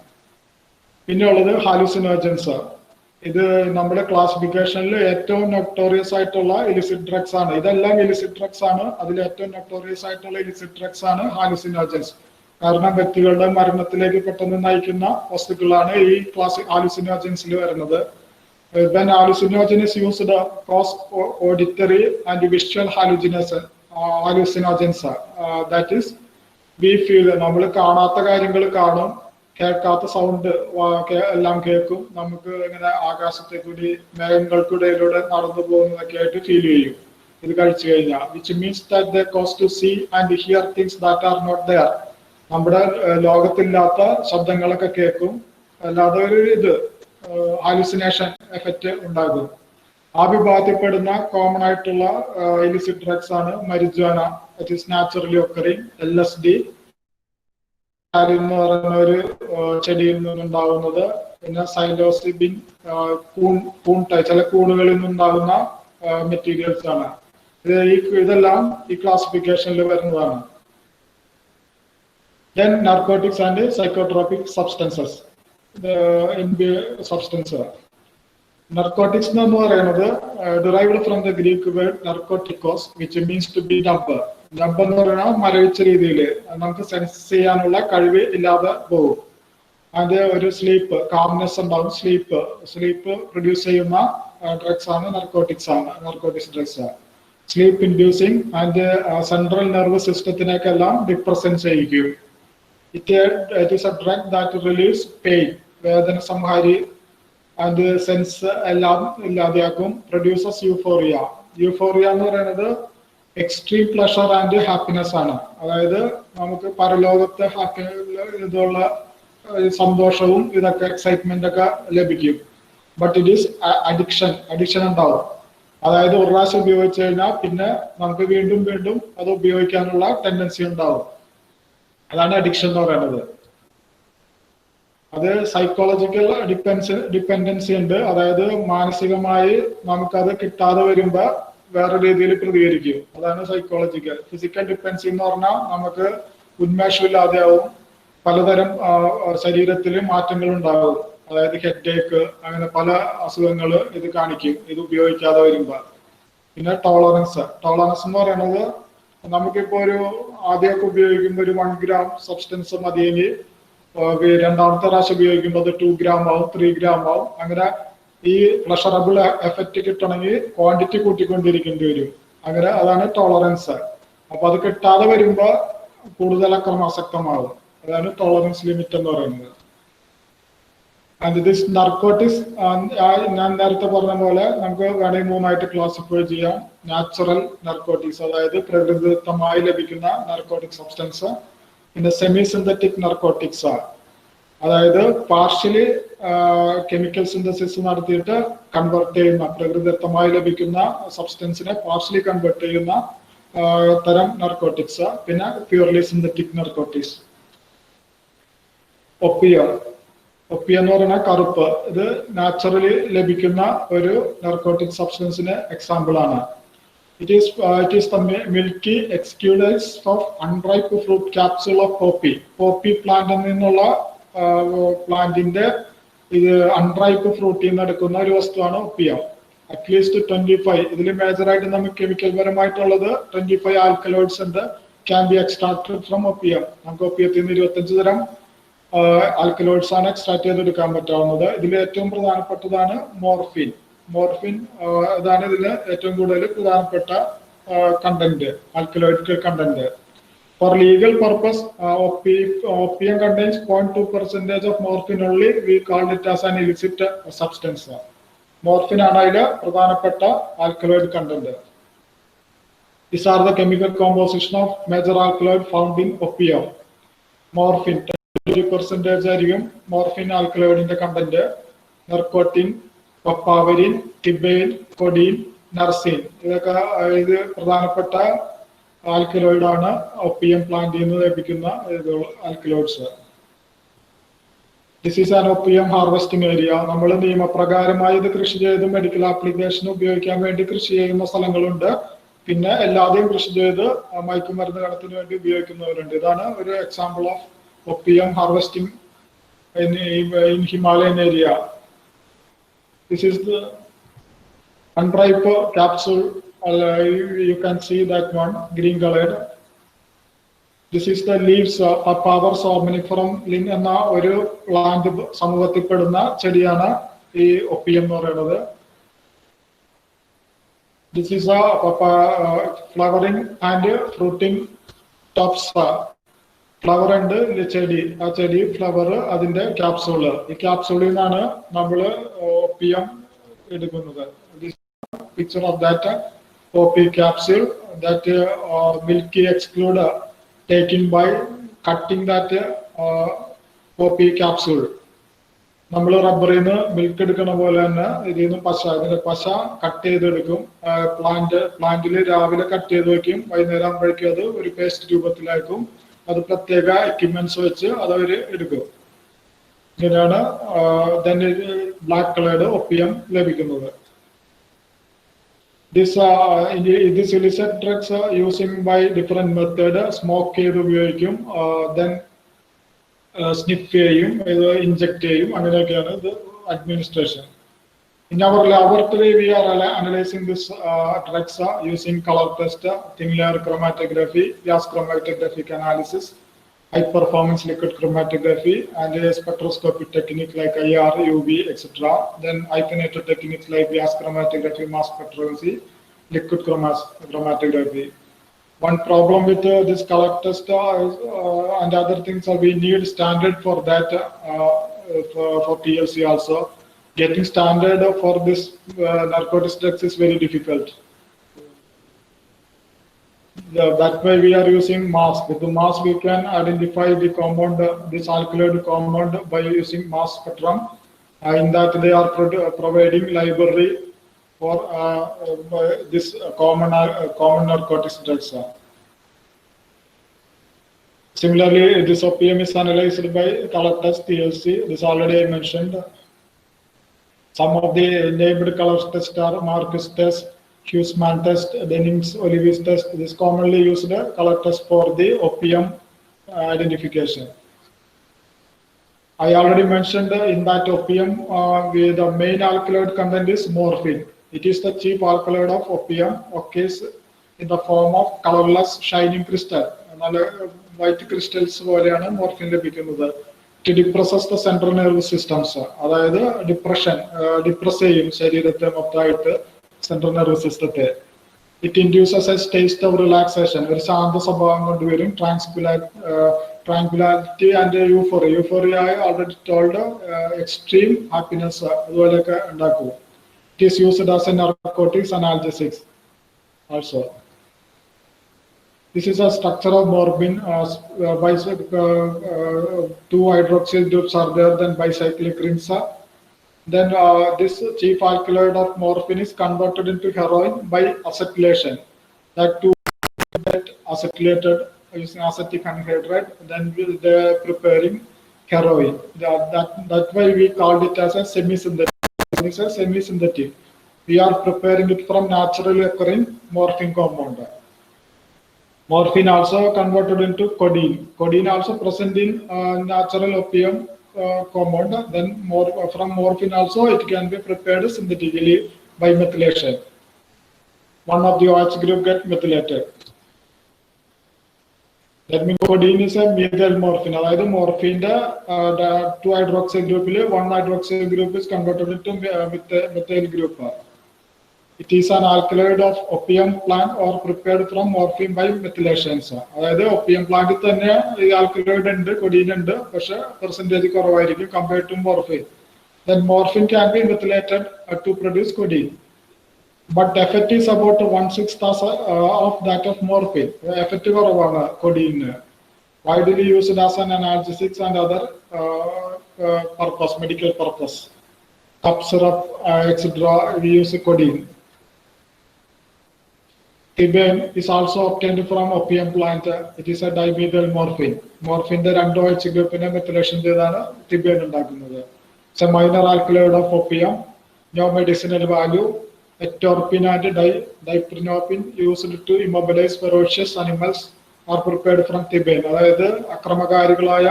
പിന്നെ ഉള്ളത് ഹാലുസിനോജൻസ്. ഇത് നമ്മുടെ ക്ലാസിഫിക്കേഷനിൽ ഏറ്റവും നൊട്ടോറിയസ് ആയിട്ടുള്ള ഇലിസിറ്റ് ഡ്രഗ്സ് ആണ്. ഇതെല്ലാം ഇലിസിറ്റ് ഡ്രഗ്സ് ആണ്. അതിൽ ഏറ്റവും നൊട്ടോറിയസ് ആയിട്ടുള്ള ഇലിസിറ്റ് ഡ്രഗ്സ് ആണ് ഹാലുസിനോജൻസ്. കാരണം വ്യക്തികളുടെ മരണത്തിലേക്ക് പെട്ടെന്ന് നയിക്കുന്ന വസ്തുക്കളാണ് ഈ ഹാലുസിനോജൻസിൽ വരുന്നത്. When hallucinogen is used, cause auditory and visual hallucinogens. That is, we feel നമ്മൾ കാണാത്ത കാര്യങ്ങൾ കാണും, കേൾക്കാത്ത സൗണ്ട് എല്ലാം കേൾക്കും, നമുക്ക് ഇങ്ങനെ ആകാശത്തെ കൂടി മേഘങ്ങൾക്കിടയിലൂടെ നടന്നു പോകുന്നതൊക്കെ ആയിട്ട് ഫീൽ ചെയ്യും ഇത് കഴിച്ചു കഴിഞ്ഞാൽ. Which means that they cause to see and hear things that are not there. നമ്മുടെ ലോകത്തില്ലാത്ത ശബ്ദങ്ങളൊക്കെ കേൾക്കും, അല്ലാതെ ഒരു ഇത് ഹാലുസിനേഷൻ എഫക്റ്റ് ഉണ്ടാകും. ആ വിഭാഗത്തിൽപ്പെടുന്ന കോമൺ ആയിട്ടുള്ള ഇലിസിറ്റ് ഡ്രഗ്സ് ആണ് marijuana, it is naturally occurring, LSD എന്ന് പറയുന്ന ഒരു ചെടിയിൽ നിന്നുണ്ടാകുന്നത്, പിന്നെ സൈലോസിബിൻ, ചില കൂണുകളിൽ നിന്നുണ്ടാകുന്ന മെറ്റീരിയൽസ് ആണ്. ഇതെല്ലാം ഈ ക്ലാസിഫിക്കേഷനിൽ വരുന്നതാണ്. Then narcotics and psychotropic substances. Narcotics എന്ന് പറയുന്നത് derived from the Greek word narkotikos, which means to be dumb. Dumb എന്ന് പറഞ്ഞാൽ മരവിച്ച രീതിയിൽ നമുക്ക് സെൻസ് ചെയ്യാനുള്ള കഴിവ് ഇല്ലാതെ പോകും. അത് ഒരു സ്ലീപ്പ്, കാംനെസ് ഉണ്ടാവും. സ്ലീപ്പ് പ്രൊഡ്യൂസ് ചെയ്യുന്ന ഡ്രഗ്സ് ആണ് narcotics drugs. Sleep inducing and central nervous സിസ്റ്റത്തിനേക്കെല്ലാം ഡിപ്രസന്റ് ചെയ്യിക്കും. It is a drug that relieves pain, വേദന സംഹാരി, ആൻഡ് സെൻസ് എല്ലാം ഇല്ലാതെയാക്കും. Produces euphoria. യൂഫോറിയ എന്ന് പറയുന്നത് എക്സ്ട്രീം പ്ലഷർ ആൻഡ് ഹാപ്പിനെസ് ആണ്. അതായത് നമുക്ക് പരലോകത്തെ ഇതുള്ള സന്തോഷവും ഇതൊക്കെ എക്സൈറ്റ്മെന്റ് ഒക്കെ ലഭിക്കും. ബട്ട് ഇറ്റ് ഈസ് അഡിക്ഷൻ ഉണ്ടാവും. അതായത് ഒരു പ്രാവശ്യം ഉപയോഗിച്ചു കഴിഞ്ഞാൽ പിന്നെ നമുക്ക് വീണ്ടും അത് ഉപയോഗിക്കാനുള്ള ടെൻഡൻസി ഉണ്ടാവും. അതാണ് അഡിക്ഷൻ എന്ന് പറയുന്നത്. അത് സൈക്കോളജിക്കൽ ഡിപ്പെൻഡൻസി ഉണ്ട്. അതായത് മാനസികമായി നമുക്കത് കിട്ടാതെ വരുമ്പോ വേറെ രീതിയിൽ പ്രതികരിക്കും. അതാണ് സൈക്കോളജിക്കൽ. ഫിസിക്കൽ ഡിപ്പെൻഡൻസി എന്ന് പറഞ്ഞാൽ നമുക്ക് ഉന്മേഷമില്ലാതെയാവും, പലതരം ശരീരത്തിൽ മാറ്റങ്ങൾ ഉണ്ടാകും. അതായത് ഹെഡേക്ക്, അങ്ങനെ പല അസുഖങ്ങൾ ഇത് കാണിക്കും ഇത് ഉപയോഗിക്കാതെ വരുമ്പോ. പിന്നെ ടോളറൻസ് എന്ന് പറയുന്നത് നമുക്കിപ്പോ ഒരു ആദ്യമൊക്കെ ഉപയോഗിക്കുമ്പോൾ ഒരു 1 gram സബ്സ്റ്റൻസ് മതിയെങ്കിൽ രണ്ടാമത്തെ പ്രാവശ്യം ഉപയോഗിക്കുമ്പോൾ അത് 2 gram ആവും, 3 gram ആവും. അങ്ങനെ ഈ പ്ലഷറബിൾ എഫക്റ്റ് കിട്ടണമെങ്കിൽ ക്വാണ്ടിറ്റി കൂട്ടിക്കൊണ്ടിരിക്കേണ്ടി വരും. അങ്ങനെ അതാണ് ടോളറൻസ്. അപ്പൊ അത് കിട്ടാതെ വരുമ്പോ കൂടുതൽ അക്രമാസക്തമാകും. അതാണ് ടോളറൻസ് ലിമിറ്റ് എന്ന് പറയുന്നത്. ആൻഡ് ദിസ് നാർക്കോട്ടിക്സ് ഞാൻ നേരത്തെ പറഞ്ഞ പോലെ നമുക്ക് വേണമെങ്കിൽ 3 ആയിട്ട് ക്ലാസിഫൈ ചെയ്യാം. നാച്ചുറൽ നാർക്കോട്ടിക്സ്, അതായത് പ്രകൃതിദത്തമായി ലഭിക്കുന്ന നാർക്കോട്ടിക് സബ്സ്റ്റൻസ്. പിന്നെ സെമി സിന്തറ്റിക് നാർക്കോട്ടിക്സ്, അതായത് പാർഷ്യലി കെമിക്കൽ സിന്തസിസ് നടത്തിയിട്ട് കൺവേർട്ട് ചെയ്യുന്ന, പ്രകൃതിദത്തമായി ലഭിക്കുന്ന സബ്സ്റ്റൻസിനെ പാർഷ്യലി കൺവേർട്ട് ചെയ്യുന്ന തരം നാർക്കോട്ടിക്സ്. പിന്നെ പ്യൂർലി സിന്തറ്റിക് നാർക്കോട്ടിക്സ്. ഒപ്പിയം എന്ന് പറയുന്ന കറുപ്പ്, ഇത് നാച്ചുറലി ലഭിക്കുന്ന ഒരു നാർക്കോട്ടിക് സബ്സ്റ്റൻസിന് എക്സാമ്പിൾ ആണ്. It is the milky exudates of unripe fruit capsule of poppy. Poppy plant എന്നുള്ള പ്ലാന്റിന്റെ ഇത് അൺറൈപ്പ് ഫ്രൂട്ടിൽ നിന്ന് എടുക്കുന്ന ഒരു വസ്തുവാണ് ഒപ്പിയം. അറ്റ്ലീസ്റ്റ് 25, ഇതിൽ മേജറായിട്ട് നമുക്ക് കെമിക്കൽ പരമായിട്ടുള്ളത് 25 ആൽക്കലോയിഡ്സ് ഉണ്ട്, can be extracted from Opium. നമുക്ക് ഒപ്പിയത്തിൽ നിന്ന് 25 തരം ആൽക്കലോയിഡ്സ് ആണ് എക്സ്ട്രാക്ട് ചെയ്തെടുക്കാൻ പറ്റാവുന്നത്. ഇതിൽ ഏറ്റവും പ്രധാനപ്പെട്ടതാണ് മോർഫിൻ. ഇതാണ് ഇതിന് ഏറ്റവും കൂടുതൽ പ്രധാനപ്പെട്ട content, alkaloid content. For legal purpose opium contains 0.2% of morphine only. We called it as an illicit substance. Morphine ആണ് അതിലെ പ്രധാനപ്പെട്ട alkaloid content. These are the chemical composition of major alkaloid found in opium. Morphine 20% ആയിരിക്കും morphine ആൽക്കലോയിഡിന്റെ content. നർക്കോട്ടിൻ, പപ്പാവരിൻ, ടിബൈൻ, കൊഡീൻ, നർസിൻ, ഇതൊക്കെ ഇത് പ്രധാനപ്പെട്ട alkaloid ആണ്. Opium പ്ലാന്റിൽ നിന്ന് ലഭിക്കുന്ന alkaloids. This is an Opium harvesting area. നമ്മൾ നിയമപ്രകാരമായി ഇത് കൃഷി ചെയ്ത് മെഡിക്കൽ ആപ്ലിക്കേഷൻ ഉപയോഗിക്കാൻ വേണ്ടി കൃഷി ചെയ്യുന്ന സ്ഥലങ്ങളുണ്ട്. പിന്നെ എല്ലാതെയും കൃഷി ചെയ്ത് മയക്കുമരുന്ന് കടത്തിന് വേണ്ടി ഉപയോഗിക്കുന്നവരുണ്ട്. ഇതാണ് ഒരു example of Opium harvesting in Himalayan area. This is the unripe capsule. You can see that one, green colored. This is the leaves of Power somniferum ling എന്ന ഒരു പ്ലാന്റ് സമൂഹത്തിൽപ്പെടുന്ന ചെടിയാണ്. ഈ ഒപ്പിയം എന്ന് പറയുന്നത്. This is a flowering and fruiting tops. Flower ഉണ്ട് ചെടി, ആ ചെടി ഫ്ലവർ അതിന്റെ ക്യാപ്സൂള്, ഈ ക്യാപ്സൂളിൽ നിന്നാണ് നമ്മൾ ഒപ്പിയം എടുക്കുന്നത്. Picture of that poppy capsule, that milky exclude taken by cutting that poppy capsule. നമ്മൾ റബ്ബറിൽ നിന്ന് മിൽക്ക് എടുക്കുന്ന പോലെ തന്നെ ഇതിൽ നിന്ന് ഇതിന്റെ പശ കട്ട് ചെയ്തെടുക്കും. പ്ലാന്റിൽ രാവിലെ കട്ട് ചെയ്ത് വെക്കും, വൈകുന്നേരം ആകുമ്പോഴേക്കും അത് ഒരു പേസ്റ്റ് രൂപത്തിലായിരിക്കും. അത് പ്രത്യേക എക്യുപ്മെന്റ്സ് വെച്ച് അത് അവർ എടുക്കും. ഇങ്ങനെയാണ് ബ്ലാക്ക് കളേർഡ് ഒപ്പിയം ലഭിക്കുന്നത്. This illicit drugs are using by different method. Smoke ചെയ്ത് ഉപയോഗിക്കും, then sniff ചെയ്യും, inject ചെയ്യും, അങ്ങനെയൊക്കെയാണ് ഇത് administration. In our laboratory, we are analyzing this drugs using color test, thin layer chromatography, gas chromatographic analysis, high performance liquid chromatography, and spectroscopic technique like IR, UV, etc. Then hyphenated techniques like gas chromatography, mass spectroscopy, liquid chromatography. One problem with this color test and other things are we need standard for that for TLC also. Getting standard for this narcotics drugs is very difficult. That way we are using mass. With the mass we can identify the compound, this alkaloid compound, by using mass spectrum. In that they are providing library for this common narcotics drugs. Similarly, this opium is analyzed by color test TLC. This already I mentioned. Some of the named color tests are Marcus test, Hussman test, Dennings-Olivis test. This commonly used color test for the opium identification. I already mentioned in that opium, the main alkaloid content is morphine. It is the chief alkaloid of opium, occurs in the form of colorless shining crystal. White crystals പോലെയാണ് morphine ലഭിക്കുന്നത്. It depresses the central nervous systems. അതായത് depress ചെയ്യും ശരീരത്തെ മൊത്തമായിട്ട്, central nervous സിസ്റ്റത്തെ. It induces a state of relaxation, ഒരു ശാന്ത സ്വഭാവം കൊണ്ടുവരും. Tranquillity and euphoria already told, extreme happiness അതുപോലെയൊക്കെ ഉണ്ടാക്കും. It is used as a narcotics analgesics also. This is a structure of morphine. Two hydroxyl groups are there, then bicyclic rings. Then this chief alkaloid of morphine is converted into heroin by acetylation. That two get acetylated using acetic anhydride. Then they are preparing heroin. That way we called it as a semi-synthetic. We are preparing it from naturally occurring morphine compound. Morphine also converted into codeine. Codeine also present in natural opium compound. Then from morphine also it can be prepared synthetically by methylation. One of the OH group get methylated. That means codeine is a methyl morphine. അതായത് മോർഫിന്റെ 2 hydroxyl ഗ്രൂപ്പിൽ 1 hydroxyl group is converted into methyl group. It is an alkaloid of opium plant or prepared from morphine by methylations. അതായത് opium പ്ലാന്റിൽ തന്നെ ഈ alkaloid ഉണ്ട്, കൊഡീൻ ഉണ്ട്, പക്ഷെ percentage കുറവായിരിക്കും compared to morphine. Then morphine can be methylated to produce codeine. But effect is about 1/6 of that of morphine. Effect കുറവാണ് codeine. Widely used as an analgesics and other purpose, medical purpose. Cough syrup, etc. We use codeine. Thebaine is also obtained from opium plant. It is a dimethyl morphine. Morphine 2 OH ഗ്രൂപ്പിനെ methylation ചെയ്താണ് തിബേൻ ഉണ്ടാക്കുന്നത്. It's a minor alkaloid of opium. No medicinal value. Ectorpin and diprenopin used to immobilize ferocious animals are prepared from thebaine. അതായത് അക്രമകാരികളായ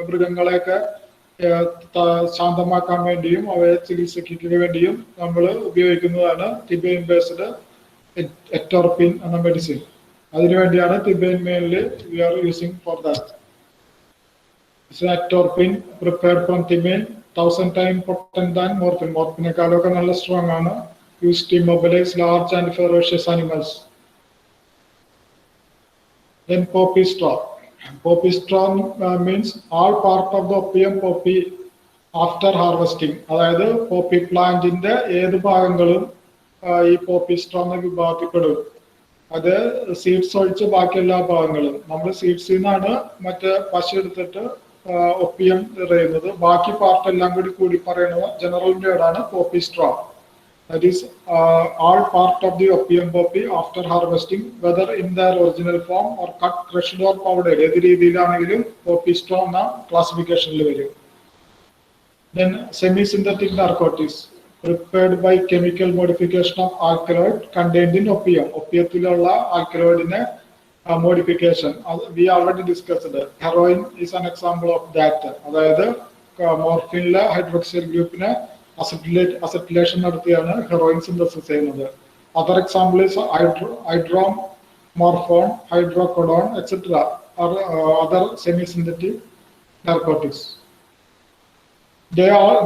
മൃഗങ്ങളെയൊക്കെ ശാന്തമാക്കാൻ വേണ്ടിയും അവയെ ചികിത്സിക്കുന്നതിന് വേണ്ടിയും നമ്മൾ ഉപയോഗിക്കുന്നതാണ് തിബേൻ ബേസ്ഡ് ectorpin എന്ന മെഡിസിൻ. അതിനുവേണ്ടിയാണ് തിബേൻ mainly we are using for that. It's ectorpin prepared from thebaine 1000 times potent than morphine. Morphine നല്ല strong ആണ്. Used to immobilize large and ferocious animals. Then poppy straw. Poppy straw means all part of the opium poppy after harvesting. അതായത് poppy പ്ലാന്റിന്റെ ഏത് ഭാഗങ്ങളും ഈ poppy straw എന്ന വിഭാഗത്തിൽപ്പെടും. അത് seeds ഒഴിച്ച് ബാക്കി എല്ലാ ഭാഗങ്ങളും നമ്മൾ സീഡ്സിൽ നിന്നാണ് മറ്റേ പശ എടുത്തിട്ട് ഒപ്പിയം എറിയുന്നത്. ബാക്കി പാർട്ട് എല്ലാം കൂടി പറയുന്നത് ജനറൽ വേർഡാണ് poppy straw. That is all part of the opium poppy after harvesting, whether in their original form or cut, crushed or powdered. ഏത് രീതിയിലാണെങ്കിലും poppy straw എന്ന ക്ലാസിഫിക്കേഷനിൽ വരും. Then semi-synthetic narcotics prepared by chemical modification of alkaloid contained in opium. Opiumത്തിലുള്ള alkaloidine modification. We already discussed it. Heroin is an example of that. അതായത് മോർഫിനിലെ hydroxyl ഗ്രൂപ്പിനെ acetylation നടത്തിയാണ് heroin synthesis ചെയ്യുന്നത്. Other example is hydromorphone, hydrocodone, etc. are other semi-synthetic narcotics. They are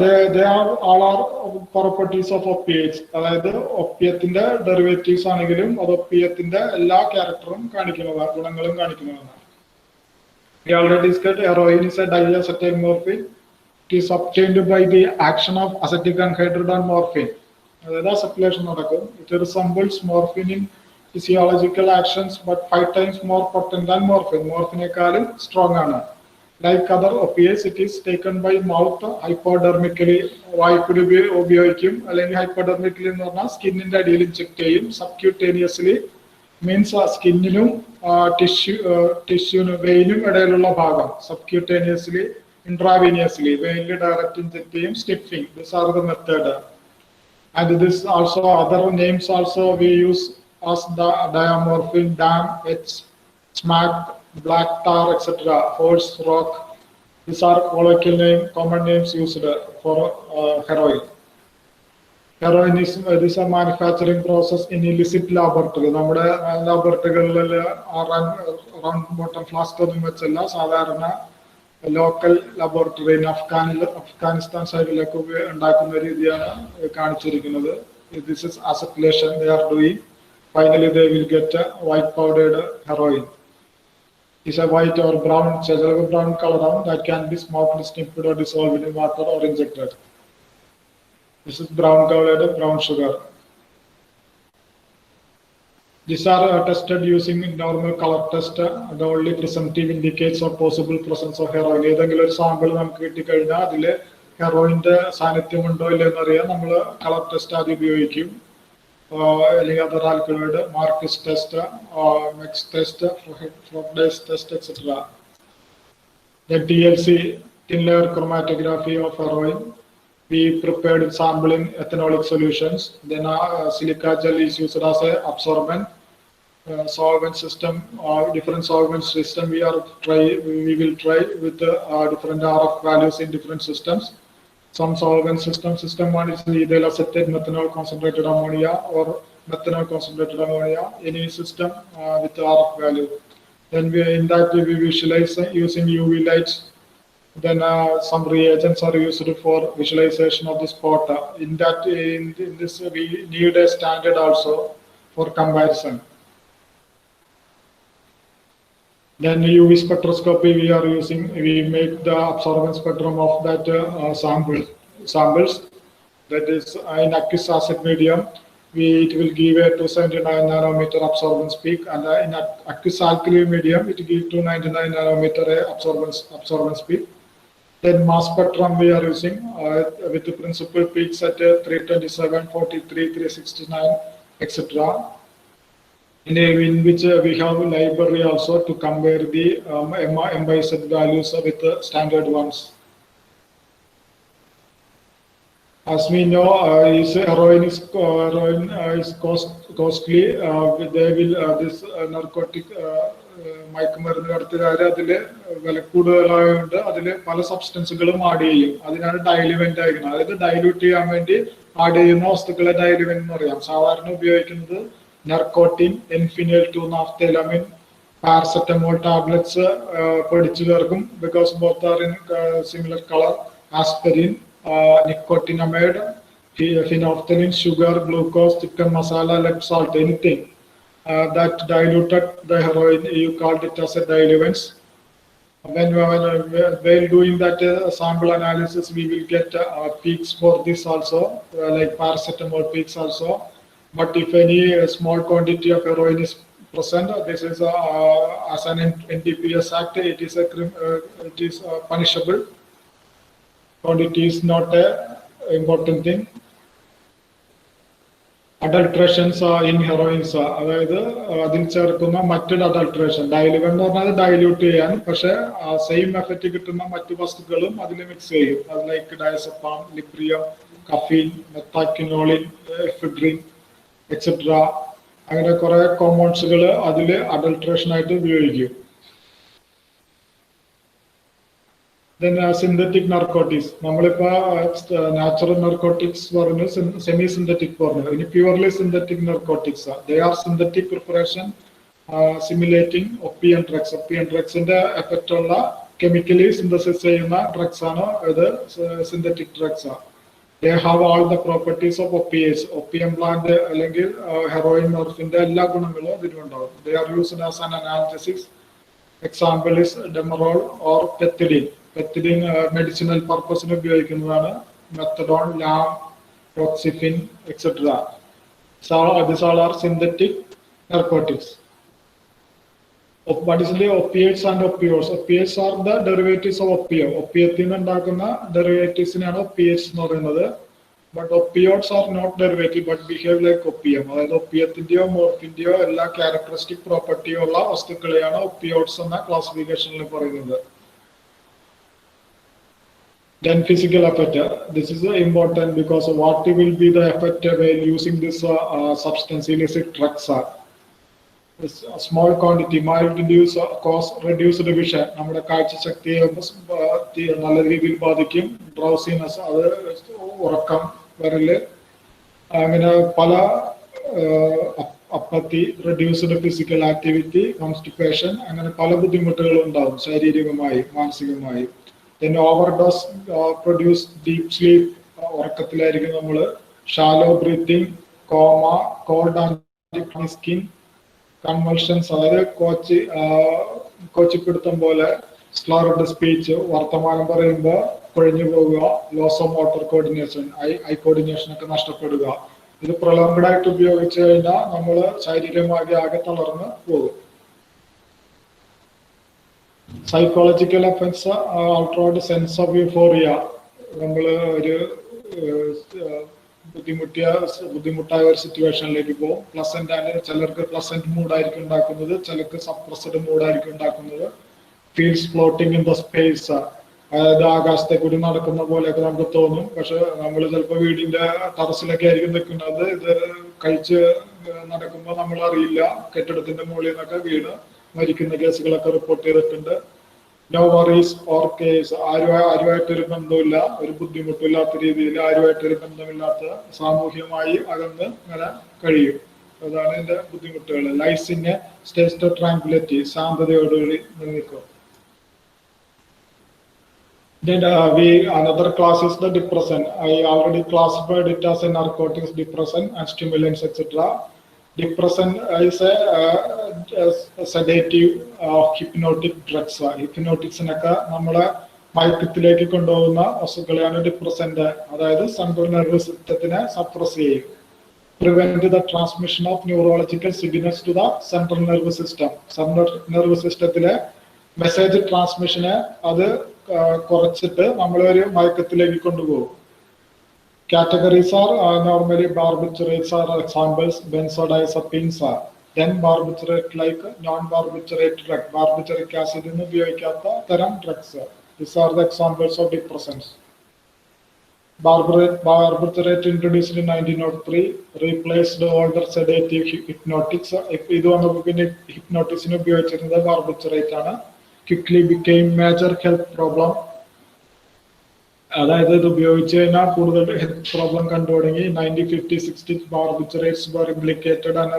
all are properties of opiates. അതായത് ഒപ്പിയത്തിന്റെ derivatives ആണെങ്കിലും അത് ഒപ്പിയത്തിന്റെ എല്ലാ ക്യാരക്ടറും കാണിക്കുന്നതാണ്, ഗുണങ്ങളും കാണിക്കുന്നതാണ്. We already discussed heroin is a diacetyl morphine. It is obtained by the action of acetic anhydride on morphine. അതായത് acetylation നടക്കും. It resembles morphine in physiological actions but 5 times more potent than morphine. മോർഫിനേക്കാളും strong ആണ്. Like other opiates, it is taken by mouth hypodermically. വായ്ക്കുടി ഉപയോഗിക്കും, അല്ലെങ്കിൽ hypodermically എന്ന് പറഞ്ഞാൽ സ്കിന്നിന്റെ അടിയിൽ inject ചെയ്യും. Subcutaneously means സ്കിന്നിനും ടിഷ്യൂനും വെയിനും ഇടയിലുള്ള ഭാഗം. Subcutaneously, intravenously, വെയിനിൽ ഡയറക്റ്റ് ഇൻജെക്ട് ചെയ്യും. Sniffing. These are the method. And this also other names also we use as diamorphine, DAM, smack, black tar, etc. Horse rock. These are colloquial name, common names used for heroin. Heroin is this a manufacturing process in illicit laboratory. നമ്മുടെ ലാബോറട്ടറികളിൽ round bottom flask ഒന്നും വെച്ചല്ല, സാധാരണ local laboratory Afghanistan സൈഡിലൊക്കെ ഉണ്ടാക്കുന്ന രീതിയാണ് കാണിച്ചിരിക്കുന്നത്. This is acetylation they are doing. Finally they will get a white powdered heroin. Is a white or brown, brown color that can be smoked, sniffed or dissolved in water or injected. This is brown colored brown sugar. These are tested using normal color test. The only presumptive indicates of possible presence of heroin. ഏതെങ്കിലും ഒരു sample നമുക്ക് കിട്ടിക്കഴിഞ്ഞാൽ അതിൽ ഹെറോയിന്റെ സാന്നിധ്യം ഉണ്ടോ ഇല്ലെന്ന് അറിയാൻ നമ്മൾ കളർ ടെസ്റ്റ് ആദ്യം ഉപയോഗിക്കും. അല്ലെങ്കിൽ other alkaloid, Marquis test, Mecke's test, Froehde's test, etc. Then TLC, thin layer chromatography of heroin. We prepared sample in ethanolic solutions. Then silica gel is used as a absorbent. Solvent system, different solvent system we will try with different RF values in different systems. Some solvent system one is either acetate, methanol, concentrated ammonia, or methanol, concentrated ammonia, any system with RF value. Then in that we visualize using UV lights. Then some reagents are used for visualization of the spot. In this we need a standard also for comparison. Then UV spectroscopy we are using. We make the absorbance spectrum of that samples. That is in aqueous acid medium. It will give a 279 nanometer absorbance peak, and in aqueous alkali medium it gives 299 nanometer absorbance peak. Then mass spectrum we are using with the principal peaks at 327, 43, 369, etc. In which we have a library also to compare the MIZ values with the standard ones. As we know, heroin is costly. They will this narcotic മയക്കുമരുന്ന് കടത്തുകാർ അതിൽ വില കൂടുതലായതുകൊണ്ട് അതിൽ പല സബ്സ്റ്റൻസുകളും add ചെയ്യും. അതിനാണ് ഡൈലുവെന്റ് ആയിരിക്കുന്നത്. അതായത് ഡൈല്യൂട്ട് ചെയ്യാൻ വേണ്ടി ആഡ് ചെയ്യുന്ന വസ്തുക്കളെ ഡൈലുവെന്റ് എന്ന് പറയാം. സാധാരണ ഉപയോഗിക്കുന്നത് നർക്കോട്ടിൻ, എൻഫിനൈൽ 2-നാഫ്തലമിൻ, പാരസെറ്റമോൾ ടാബ്ലറ്റ്സ് പൊടിച്ചു ചേർക്കും. Because both are in similar colour. Aspirin, nicotinamide, phenolphthalein, sugar, glucose, chicken masala, like salt, anything that diluted the heroin, you called it as a diluents. While doing that sample analysis, we will get peaks for this also, like paracetamol peaks also. But if any small quantity of heroin is present, this is as an NDPS Act, it is punishable. Quantity is not a important thing. Adulterations in heroins, അതായത് അതിൽ ചേർക്കുന്ന മറ്റൊരു adulteration, dilute എന്ന് പറഞ്ഞാൽ dilute ചെയ്യാൻ, പക്ഷെ same effect കിട്ടുന്ന മറ്റു വസ്തുക്കളും അതിൽ മിക്സ് ചെയ്യും. അത് ലൈക്ക് ഡയസപ്പാം, ലിബ്രിയം, കഫീൻ, മെത്താക്വിനോളിൻ, എഫിഡ്രിൻ എക്സെട്ര, അങ്ങനെ കുറെ കോമ്പൗണ്ട്സുകൾ അതിൽ അഡൾട്രേഷൻ ആയിട്ട് ഉപയോഗിക്കും. Then synthetic narcotics, നമ്മളിപ്പോ നാച്ചുറൽ നർക്കോട്ടിക്സ് പറഞ്ഞു, സെമി സിന്തറ്റിക് പറഞ്ഞു, ഇനി purely synthetic narcotics. They are synthetic preparation simulating opium drugs. Opium ഡ്രഗ്സിന്റെ എഫക്റ്റ് ഉള്ള കെമിക്കലി സിന്തസിസ് ചെയ്യുന്ന ഡ്രഗ്സ് ആണ് ഇത് synthetic drugs. They have all the properties of opiates. Opium plant അല്ലെങ്കിൽ ഹെറോയിൻ മർഫിന്റെ എല്ലാ ഗുണങ്ങളും ഇതിനുണ്ടാവും. They are used as an analgesics. Example is Demerol or pethidine. Pethidine medicinal പർപ്പസിന് ഉപയോഗിക്കുന്നതാണ്. മെത്തഡോൺ, ലാം, ടോക്സിഫിൻ etcetera. These all are synthetic narcotics. What is the opiates and opioids? Opiates are the derivatives of opium. Opiatin ഉണ്ടാക്കുന്ന ഡെറിവേറ്റീവ്സിനാണ് opiates എന്ന് പറയുന്നത്. But opioids are not derivative but behave like opium. അതായത് ഒപ്പിയത്തിന്റെയോ മോർഫിന്റെയോ എല്ലാ characteristic പ്രോപ്പർട്ടിയോ ഉള്ള വസ്തുക്കളെയാണ് opioids എന്ന ക്ലാസിഫിക്കേഷനിൽ പറയുന്നത്. Then physical effect. This is important because what will be the effect while using this substance, illicit drugs? A small quantity, mild induce cause reduced vision. നമ്മുടെ കാഴ്ചശക്തിയെ നല്ല രീതിയിൽ ബാധിക്കും. Drowsiness, അത് ഉറക്കം വരല്, അങ്ങനെ പല അപ്പത്തി, റെഡ്യൂസ്ഡ് ഫിസിക്കൽ ആക്ടിവിറ്റി, കോൺസ്റ്റിപ്പേഷൻ, അങ്ങനെ പല ബുദ്ധിമുട്ടുകളും ഉണ്ടാവും ശാരീരികമായി മാനസികമായി. Then overdose produce deep sleep, ഉറക്കത്തിലായിരിക്കും നമ്മൾ. shallow breathing, coma, cold and skin convulsions, അതായത് കോച്ചിപ്പിടുത്തം പോലെ, slurred speech, വർത്തമാനം പറയുമ്പോൾ കുഴഞ്ഞു പോവുക, loss of motor coordination, I coordination ഒക്കെ നഷ്ടപ്പെടുക. ഇത് പ്രൊലോങ്ഡ് ആയിട്ട് ഉപയോഗിച്ചു കഴിഞ്ഞാൽ നമ്മൾ ശാരീരികമായി ആകെ തളർന്ന് പോകും. Psychological effects, altered sense of euphoria. നമ്മൾ ഒരു ബുദ്ധിമുട്ടായ ഒരു സിറ്റുവേഷനിലേക്ക് പോകും. പ്ലസന്റ് ആൻഡ് ചിലർക്ക് പ്ലസന്റ് മൂഡായിരിക്കും ഉണ്ടാക്കുന്നത്, ചിലർക്ക് സപ്രസ്ഡ് മൂഡായിരിക്കും ഉണ്ടാക്കുന്നത്. Feels floating in the space, അതായത് ആകാശത്തെ കൂടി നടക്കുന്ന പോലെയൊക്കെ നമുക്ക് തോന്നും. പക്ഷെ നമ്മൾ ചിലപ്പോൾ വീടിന്റെ ടെറസിലൊക്കെ ആയിരിക്കും നിൽക്കുന്നത്. ഇത് കഴിച്ച് നടക്കുമ്പോൾ നമ്മൾ അറിയില്ല, കെട്ടിടത്തിന്റെ മുകളിൽ നിന്നൊക്കെ വീണ് മരിക്കുന്ന കേസുകളൊക്കെ റിപ്പോർട്ട് ചെയ്തിട്ടുണ്ട്. നോ വറീസ് ഓർ കേസ്, ആരുമായിട്ടൊരു ബന്ധമില്ല, ഒരു ബുദ്ധിമുട്ടില്ലാത്ത രീതിയിൽ ആരുമായിട്ടൊരു ബന്ധമില്ലാത്ത, സാമൂഹ്യമായി അകന്ന് അങ്ങനെ കഴിയും. അതാണ് ഇതിന്റെ ബുദ്ധിമുട്ടുകൾ. Life in a state of tranquillity, ശാന്തതയോടുകൂടി നിൽക്കും. Then another class is the depressant. I already classified it as a narcotics, depressant and stimulants, etc. Depressant is a sedative hypnotic drugs. ഹിപ്നോട്ടിക്സിനൊക്കെ നമ്മളെ മയക്കത്തിലേക്ക് കൊണ്ടുപോകുന്ന വസ്തുക്കളെയാണ് ഡിപ്രസന്റ്. അതായത് സെൻട്രൽ നെർവസ് സിസ്റ്റത്തിനെ suppress ചെയ്യും. Prevent the transmission of neurological signals to the central nervous system. Central nervous സിസ്റ്റത്തിലെ message ട്രാൻസ്മിഷനെ അത് കുറച്ചിട്ട് നമ്മളൊരു മയക്കത്തിലേക്ക് കൊണ്ടുപോകും. Categories are normally barbiturates are examples, benzodiazepines are. Then barbiturate like non-barbiturate drug, barbituric acid in ഉപയോഗിക്കാത്ത തരം drugs. These are the examples of depressants. Barbiturate introduced in 1903 replaced older sedative hypnotics. ഇത് വന്നപ്പോൾ പിന്നെ ഹിപ്നോട്ടിക്സിന് ഉപയോഗിച്ചിരുന്നത് ബാർബിറ്റുറേറ്റ് ആണ്. Quickly became major health problem. അതായത് ഇത് ഉപയോഗിച്ച് കഴിഞ്ഞാൽ കൂടുതൽ ഹെൽത്ത് പ്രോബ്ലം കണ്ടു തുടങ്ങി. 1950-60 barbiturates were implicated and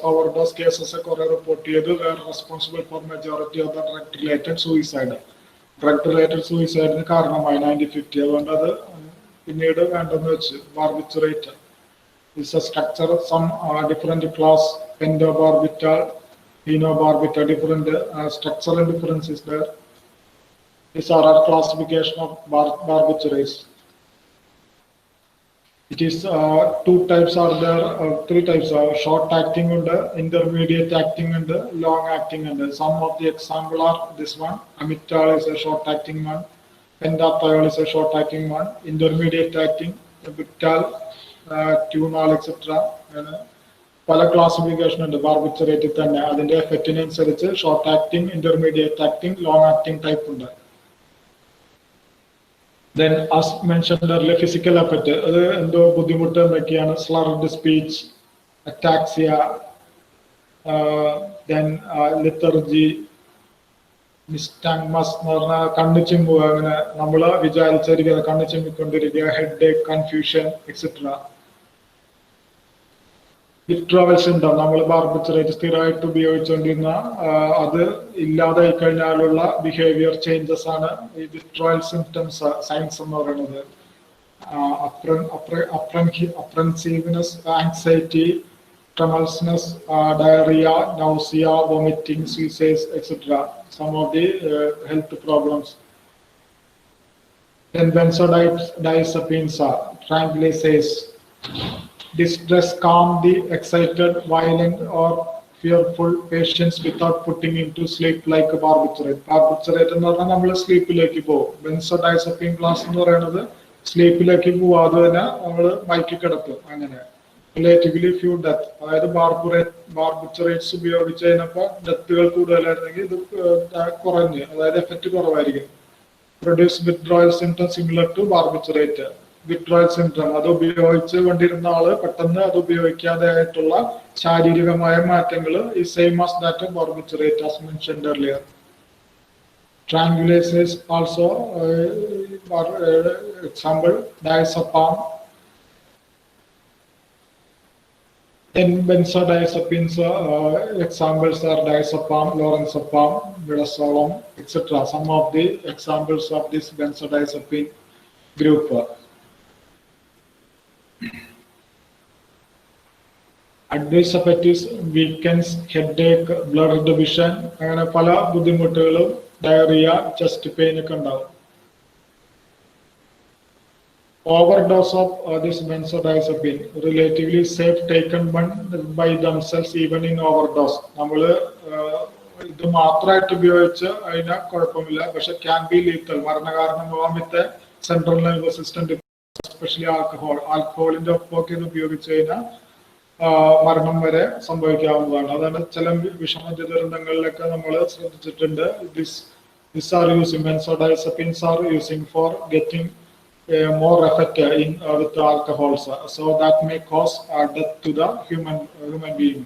overdose cases കുറെ റിപ്പോർട്ട് ചെയ്ത്. They are responsible for majority of the drug related suicide. Drug related സൂയിസൈഡിന് കാരണമായി 1950. അതുകൊണ്ട് അത് പിന്നീട് വേണ്ടെന്ന് വെച്ച്. Barbiturate is a structure, some different class, pentobarbital, phenobarbital, different structural differences there. These are our classification of barbiturates. It is two types are there, three types are short acting and intermediate acting and long acting. And some of the example are this one. Amitrol is a short acting one. Pentobarbital is a short acting one. Intermediate acting, Vital, Tunal, etc. പല classification ഉണ്ട് ബാർബിറ്റുറേറ്റിൽ തന്നെ. അതിന്റെ എഫക്റ്റിനനുസരിച്ച് short acting, intermediate acting, long acting type ഉണ്ട്. Then as mentioned earlier, physical effect, അത് എന്തോ ബുദ്ധിമുട്ട് എന്തൊക്കെയാണ്? slurred speech, ataxia, then lethargy, nystagmus എന്ന് പറഞ്ഞാൽ കണ്ണ് ചിമ്മുക, അങ്ങനെ നമ്മൾ വിചാരിച്ചിരിക്കുന്നത് കണ്ണ് ചിമ്മിക്കൊണ്ടിരിക്കുക, ഹെഡ് ഏക്ക്, കൺഫ്യൂഷൻ എക്സെട്ര. വിത്ഡ്രോവൽ സിംറ്റം, നമ്മൾ ബാർബിറ്റുറേറ്റ് സ്ഥിരമായിട്ട് ഉപയോഗിച്ചുകൊണ്ടിരുന്ന അത് ഇല്ലാതെ കഴിഞ്ഞാലുള്ള ബിഹേവിയർ ചേഞ്ചസ് ആണ് ഈ വിത്ഡ്രോവൽ സിംറ്റംസ്, സയൻസ് എന്ന് പറയുന്നത്. അപ്രൻസീവ്നെസ്, anxiety, tremorousness, diarrhea, nausea, vomiting, suicides, etc. Some of the health problems. Then benzodiazepines are tranquilizers. Distress, calm the excited, violent, or fearful patients without putting into sleep like a barbiturate. Barbiturate എന്ന് പറഞ്ഞാൽ നമ്മൾ സ്ലീപ്പിലേക്ക് പോകും. Benzodiazepine class എന്ന് പറയുന്നത് സ്ലീപ്പിലേക്ക് പോവാതെ തന്നെ നമ്മൾ മയക്കി കിടക്കും. അങ്ങനെ റിലേറ്റീവ്ലി ഫ്യൂ ഡെത്ത്, അതായത് ബാർബിറ്റുറേറ്റ്സ് ഉപയോഗിച്ച് കഴിഞ്ഞപ്പോൾ ഡെത്തുകൾ കൂടുതലായിരുന്നെങ്കിൽ ഇത് കുറഞ്ഞ്, അതായത് എഫക്റ്റ് കുറവായിരിക്കും. Produce withdrawal symptom similar to barbiturate. Withdrawal symptom അത് ഉപയോഗിച്ച് കൊണ്ടിരുന്ന ആള് പെട്ടെന്ന് അത് ഉപയോഗിക്കാതെ ആയിട്ടുള്ള ശാരീരികമായ മാറ്റങ്ങൾ ഈ same as that barbiturate as mentioned earlier. Tranquilizers also, example diazepam. In benzodiazepines, examples are diazepam, lorazepam, midazolam, etc. Some of the examples of this benzodiazepine group. Adverse effects weakens, headache, blurred vision, അങ്ങനെ പല ബുദ്ധിമുട്ടുകളും, diarrhoea, chest pain ഒക്കെ ഉണ്ടാവും. Overdose of this benzodiazepine, relatively safe taken by themselves even in overdose. നമ്മൾ ഇത് മാത്രമായിട്ട് ഉപയോഗിച്ച് അതിന് കുഴപ്പമില്ല, പക്ഷെ ക്യാൻ ബി ലീത്തൽ, മരണകാരണമാവാൻ with central nervous system, especially ആൽക്കഹോളിന്റെ ഒപ്പമൊക്കെ ഇത് ഉപയോഗിച്ച് കഴിഞ്ഞാൽ മരണം വരെ സംഭവിക്കാവുന്നതാണ്. അതാണ് ചില വിഷമ ദുരന്തങ്ങളിലൊക്കെ നമ്മൾ ശ്രദ്ധിച്ചിട്ടുണ്ട്. These are using benzodiazepines are using for getting more effect in with alcohols, so that may cause death to the human being.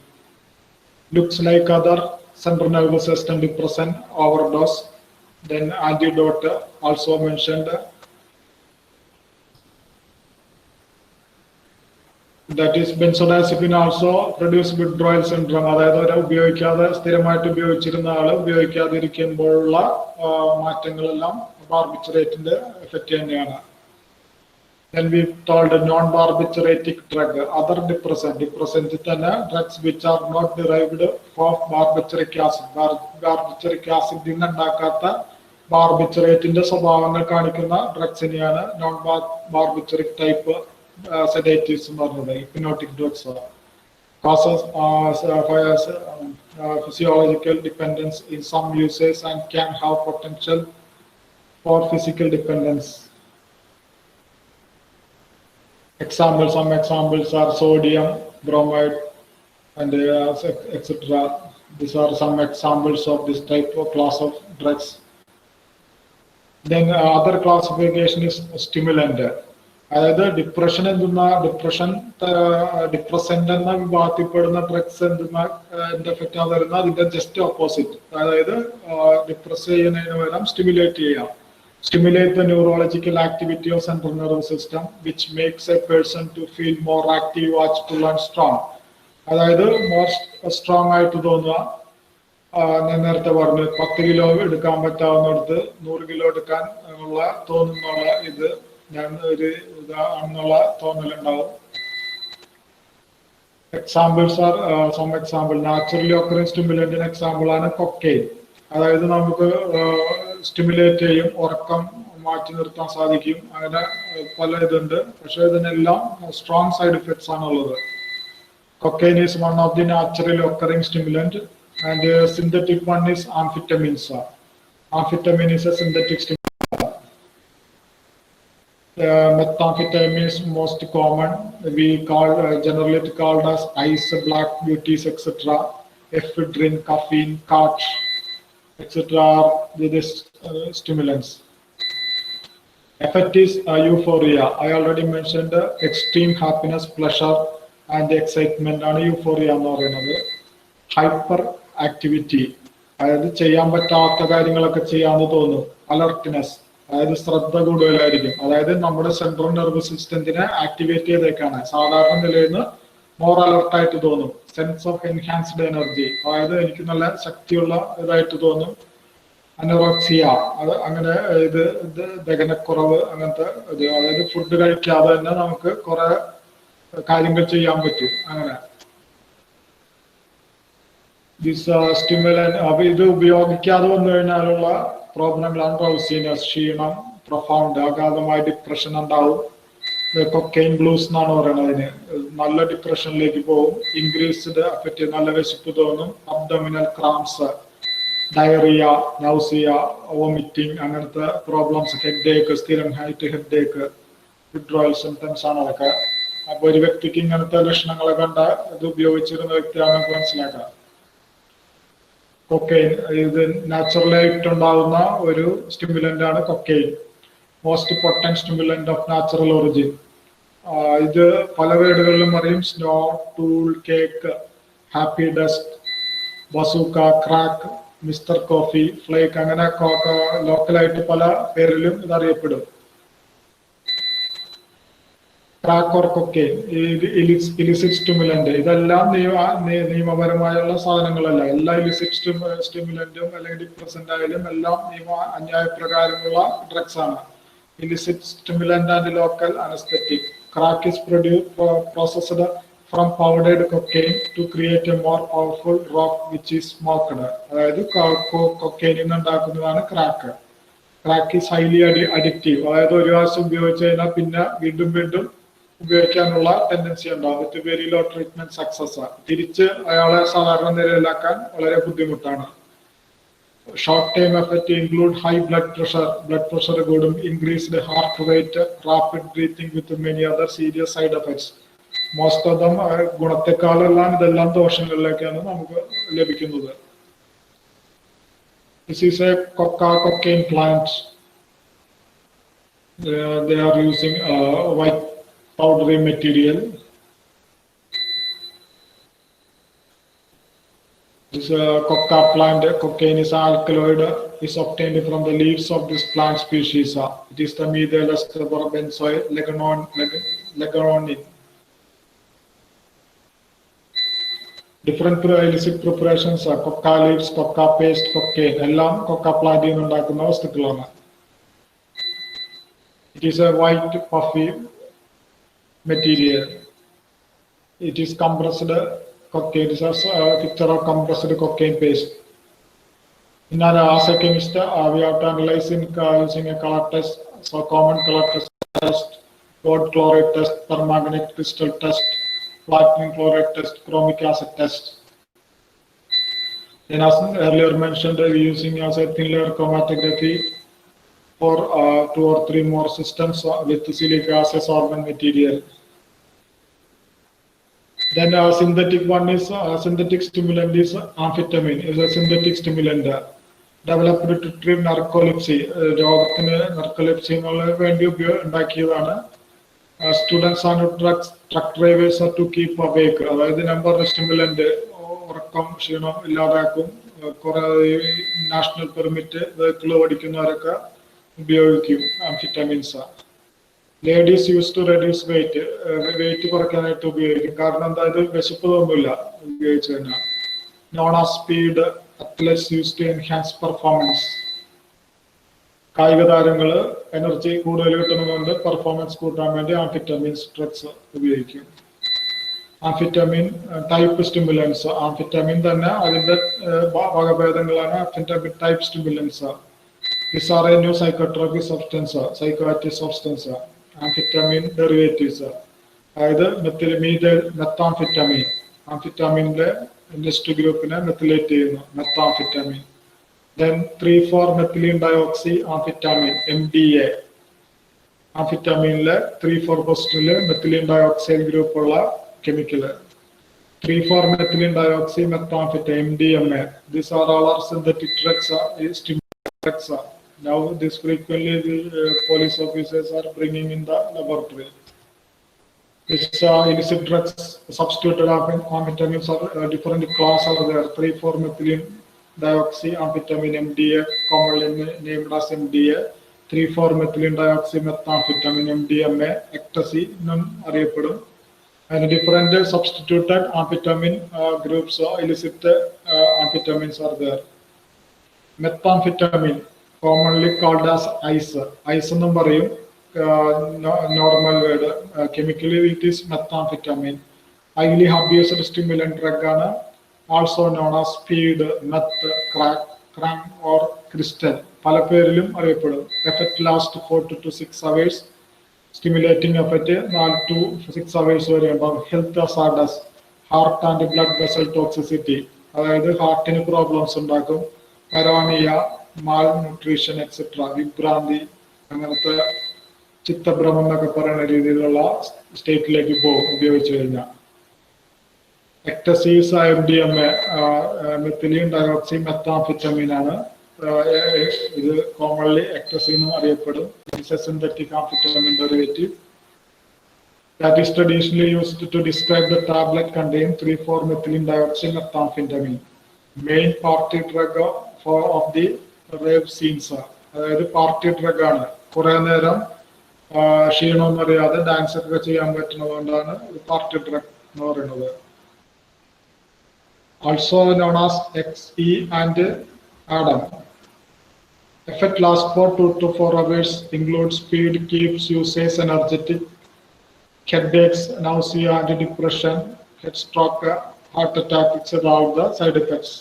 Looks like other central nervous system depressant overdose. Then antidote also mentioned, that is benzodiazepine also produce withdrawal syndrome. അതായത് ഒരു ഉപയോഗിക്കാതെ സ്ഥിരമായിട്ട് ഉപയോഗിച്ചിരുന്ന ആള് ഉപയോഗിക്കാതിരിക്കുമ്പോഴുള്ള മാറ്റങ്ങളെല്ലാം ബാർബിറ്റുറേറ്റിന്റെ effect തന്നെയാണ്. Then we told a non-barbituratic drug, other depressant തന്നെ drugs which are not derived from barbituric acid. Barbituric acid നിന്നുണ്ടാക്കാത്ത ബാർബിറ്റുറേറ്റിന്റെ സ്വഭാവങ്ങൾ കാണിക്കുന്ന ഡ്രഗ്സിനെയാണ് നോൺ ബാർബിറ്റുറിക് ടൈപ്പ് sedatives എന്ന് പറഞ്ഞത്. hypnotic drugs causes physiological dependence in some users and can have potential for physical dependence. Some examples are sodium, bromide, and etc. These are some examples of this type of class of drugs. Then other classification is stimulant. അതായത് depression depressant എന്ന വിഭാഗത്തിൽപ്പെടുന്ന drugs എന്റെ effect ആണ് വരുന്നത് അതിന്റെ just opposite. അതായത് depress ചെയ്യുന്നതിന് പകരം സ്റ്റിമുലേറ്റ് ചെയ്യാം. Stimulate the neurological activity of central nervous system, which makes a person to feel more active, watchful and strong. അതായത് മോർ സ്ട്രോങ് ആയിട്ട് തോന്നുക, ഞാൻ നേരത്തെ പറഞ്ഞു 10 കിലോ എടുക്കാൻ പറ്റാവുന്നിടത്ത് 100 കിലോ എടുക്കാൻ ഉള്ള തോന്നുന്നുള്ള ഇത് ഞാൻ ഒരു ഇതാണെന്നുള്ള തോന്നലുണ്ടാവും. Examples are some example naturally occurring സ്റ്റിമുലന്റിന് എക്സാമ്പിൾ ആണ് കൊക്കൈൻ. അതായത് നമുക്ക് സ്റ്റിമുലേറ്റ് ചെയ്യും, ഉറക്കം മാറ്റി നിർത്താൻ സാധിക്കും, അങ്ങനെ പല ഇതുണ്ട്. പക്ഷെ ഇതിനെല്ലാം സ്ട്രോങ് സൈഡ് ഇഫക്ട്സ് ആണ് ഉള്ളത്. Cocaine is one of the naturally occurring stimulant, and synthetic one is amphetamines. Amphetamine is a synthetic stimulant. Methamphetamine is most common. We call generally called as ice, black beauties, etc. Ephedrine, caffeine, kach, etc. are these stimulants. Effect is euphoria. I already mentioned extreme happiness, pleasure, and excitement ആണ് euphoria എന്ന് പറയുന്നത്. Hyper activity, അതായത് ചെയ്യാൻ പറ്റാത്ത കാര്യങ്ങളൊക്കെ ചെയ്യാന്ന് തോന്നും. Alertness, അതായത് ശ്രദ്ധ കൂടുതലായിരിക്കും. അതായത് നമ്മുടെ സെൻട്രൽ നെർവസ് സിസ്റ്റത്തിനെ ആക്ടിവേറ്റ് ചെയ്തേക്കാണ്. സാധാരണ നിലയിൽ നിന്ന് മോർ അലർട്ടായിട്ട് തോന്നും. സെൻസ് ഓഫ് എൻഹാൻസ്ഡ് എനർജി, അതായത് എനിക്ക് നല്ല ശക്തിയുള്ള ഇതായിട്ട് തോന്നും. അനോറക്സിയ, അത് അങ്ങനെ ഇത് ദഹനക്കുറവ്, അങ്ങനത്തെ ഇത്. അതായത് ഫുഡ് കഴിക്കാതെ തന്നെ നമുക്ക് കുറെ കാര്യങ്ങൾ ചെയ്യാൻ പറ്റും. അങ്ങനെ അപ്പൊ ഇത് ഉപയോഗിക്കാതെ വന്നു കഴിഞ്ഞാലുള്ള പ്രോബ്ലങ്ങളാണ് ഡ്രൗസിനെസ്, ക്ഷീണം, പ്രൊഫൗണ്ട്, അഗാധമായ ഡിപ്രഷൻ ഉണ്ടാവും. കൊക്കൈൻ ബ്ലൂസ് എന്നാണ് പറയുന്നത്. അതിന് നല്ല ഡിപ്രഷനിലേക്ക് പോകും. ഇൻക്രീസ്ഡ് അഫക്റ്റ്, നല്ല വിശപ്പ് തോന്നും. Abdominal cramps, diarrhoea, nausea, vomiting, അങ്ങനത്തെ പ്രോബ്ലംസ്. ഹെഡേക്ക്, സ്ഥിരമായിട്ട് ഹെഡേക്ക്, വിഡ്രോയൽ സിംറ്റംസ് ആണ് അതൊക്കെ. അപ്പൊ ഒരു വ്യക്തിക്ക് ഇങ്ങനത്തെ ലക്ഷണങ്ങളെ കണ്ട ഇത് ഉപയോഗിച്ചിരുന്ന വ്യക്തിയാണെന്ന് മനസ്സിലാക്കാം. കൊക്കൈൻ ഇത് നാച്ചുറലായിട്ട് ഉണ്ടാകുന്ന ഒരു സ്റ്റിമുലന്റ് ആണ് cocaine. Most potent stimulant of natural origin. ഇത് പല വേർഡുകളിലും അറിയും. Snow, tool, cake, happy dust, bazooka, crack, mister coffee, flake, അങ്ങനെ ലോക്കലായിട്ട് പല പേരിലും ഇത് അറിയപ്പെടും. Crack or cocaine, illicit stimulant, ഇതെല്ലാം നിയമപരമായുള്ള സാധനങ്ങളല്ല. എല്ലാ ഇലിസിറ്റ് സ്റ്റിമുലന്റും അല്ലെങ്കിൽ ഡിപ്രസന്റ് ആയാലും എല്ലാം അന്യായപ്രകാരമുള്ള ഡ്രഗ്സ് ആണ്. Illicit stimulant and local anaesthetic. Crack is processed from powdered cocaine to create a more powerful rock which is smoked. അതായത് കൊക്കൈനിൽ നിന്ന് ഉണ്ടാക്കുന്നതാണ് crack. Crack is highly addictive. അതായത് ഒരു പ്രാവശ്യം ഉപയോഗിച്ച് കഴിഞ്ഞാൽ പിന്നെ വീണ്ടും വീണ്ടും ഉപയോഗിക്കാനുള്ള ടെൻഡൻസി ഉണ്ടാവും. With very low treatment success. തിരിച്ച് അയാളെ സാധാരണ നിലയിലാക്കാൻ വളരെ ബുദ്ധിമുട്ടാണ്. Short time effect include high blood pressure കൂടും, increased heart rate, rapid breathing with many other serious side effects. Most of them ഗുണത്തെക്കാളെല്ലാം ഇതെല്ലാം ദോഷങ്ങളിലേക്കാണ് നമുക്ക് ലഭിക്കുന്നത്. This is a cocaine plant. They are using white powdery material. This coca plant, cocaine is alkaloid, is obtained from the leaves of this plant species. It is the methyl ester benzoyl legononin. Different illicit preparations, coca leaves, coca paste, cocaine, എല്ലാം coca plant ൽ നിന്നുണ്ടാക്കുന്ന വസ്തുക്കളാണ്. It is a white puffy material. It is compressed cocaine. It is a picture of compressed cocaine paste. In our as a chemist, we have to analyze in using a color test. So common color test, gold chloride test, permanganate crystal test, platinum chloride test, chromic acid test. Then as earlier mentioned, we are using as a thin layer chromatography for 2 or 3 more systems with silica as a sorbent material. Then synthetic one is synthetic stimulant is amphetamine. Is a synthetic stimulant developed to treat narcolepsy. രോഗത്തിന് narcolepsy എന്നുള്ള വേണ്ടി ഉണ്ടാക്കിയതാണ്. Students and truck drivers are to keep awake. അതായത് number stimulant ഉറക്കം ക്ഷീണം ഇല്ലാതാക്കും. കുറെ national permit vehicle ഓടിക്കുന്നവരൊക്കെ ഉപയോഗിക്കും amphetamines. Ladies use to reduce weight കുറയ്ക്കാനായിട്ട് ഉപയോഗിക്കും. കാരണം എന്താ, ഇത് വിശപ്പ് തോന്നില്ല ഉപയോഗിച്ചു കഴിഞ്ഞാൽ. നോൺ ആ speed athletes use to enhance performance. കായിക താരങ്ങൾ എനർജി കൂടുതൽ കിട്ടുന്നതുകൊണ്ട് പെർഫോമൻസ് കൂട്ടാൻ വേണ്ടി ആംഫിറ്റമിൻസ് ഡ്രഗ്സ് ഉപയോഗിക്കും. ആംഫിറ്റമിൻ ടൈപ്പ് സ്റ്റിമുലൻസ്, ആംഫിറ്റമിൻ തന്നെ അതിന്റെ വകഭേദങ്ങളാണ് amphetamine type stimulants. These are a new psychotropic substance, psychoactive substance, amphetamine derivatives. അതായത് മെത്താംഫിറ്റമിൻ, ആംഫിറ്റമിന്റെ നെക്സ്റ്റ് ഗ്രൂപ്പിനെ മെത്തിലേറ്റ് ചെയ്യുന്നു, methamphetamine. Then 3,4-methylene dioxy amphetamine, MDA. ആംഫിറ്റമിനിലെ 3,4-പൊസിഷനിൽ മെത്തിലീൻ ഡയോക്സൈഡ് ഗ്രൂപ്പ് ഉള്ള chemical. 3,4-methylene dioxy methamphetamine, MDMA. These are all are synthetic drugs, drugs. Now this frequently the police officers are bringing in the laboratory. These illicit drugs substituted amphetamines are different class are there. 3,4-methylene dioxy amphetamine, MDA, commonly named as MDA. 3,4-methylene dioxy methamphetamine, MDMA, ecstasy nun അറിയപ്പെടും. And different substituted amphetamine groups, illicit amphetamines are there. Methamphetamine, commonly called as ice. Ice എന്നും പറയും, normal word. Chemically it is methamphetamine. Highly abused stimulant drug ആണ്, also known as speed, meth, crack or crystal. പല പേരിലും അറിയപ്പെടും. Effect last 4 to 6 hours. Stimulating effect 4 to 6 hours വരെ ഉണ്ടാവും. Health hazardous, heart and blood vessel toxicity. അതായത് ഹാർട്ടിന് problems ഉണ്ടാക്കും. പരാണിയ, malnutrition etcetera, വിഭ്രാന്തി, അങ്ങനത്തെ ചിത്തഭ്രമം എന്നൊക്കെ പറയുന്ന രീതിയിലുള്ള സ്റ്റേറ്റിലേക്ക് പോകും ഉപയോഗിച്ചു കഴിഞ്ഞാൽ. Ecstasies, MDMA, methylene dioxy methamphetamine ആണ്. ഇത് കോമൺലി എക്ടസി എന്നും അറിയപ്പെടും. Synthetic amphetamine derivative that is traditionally used to describe the tablet containing 3,4-methylene dioxy methamphetamine. Main party drug of the rave scenes. അതായത് പാർട്ടി ഡ്രഗ് ആണ്. കുറെ നേരം ക്ഷീണമൊന്നും അറിയാതെ dance ഒക്കെ ചെയ്യാൻ പറ്റുന്നതുകൊണ്ടാണ് പാർട്ടി ഡ്രഗ് എന്ന് പറയുന്നത്. Also known as XE and Adam. Effect lasts for 2 to 4 hours. Includes speed, keeps users energetic, headaches, nausea and depression, head stroke, heart attack, etc. All the side effects.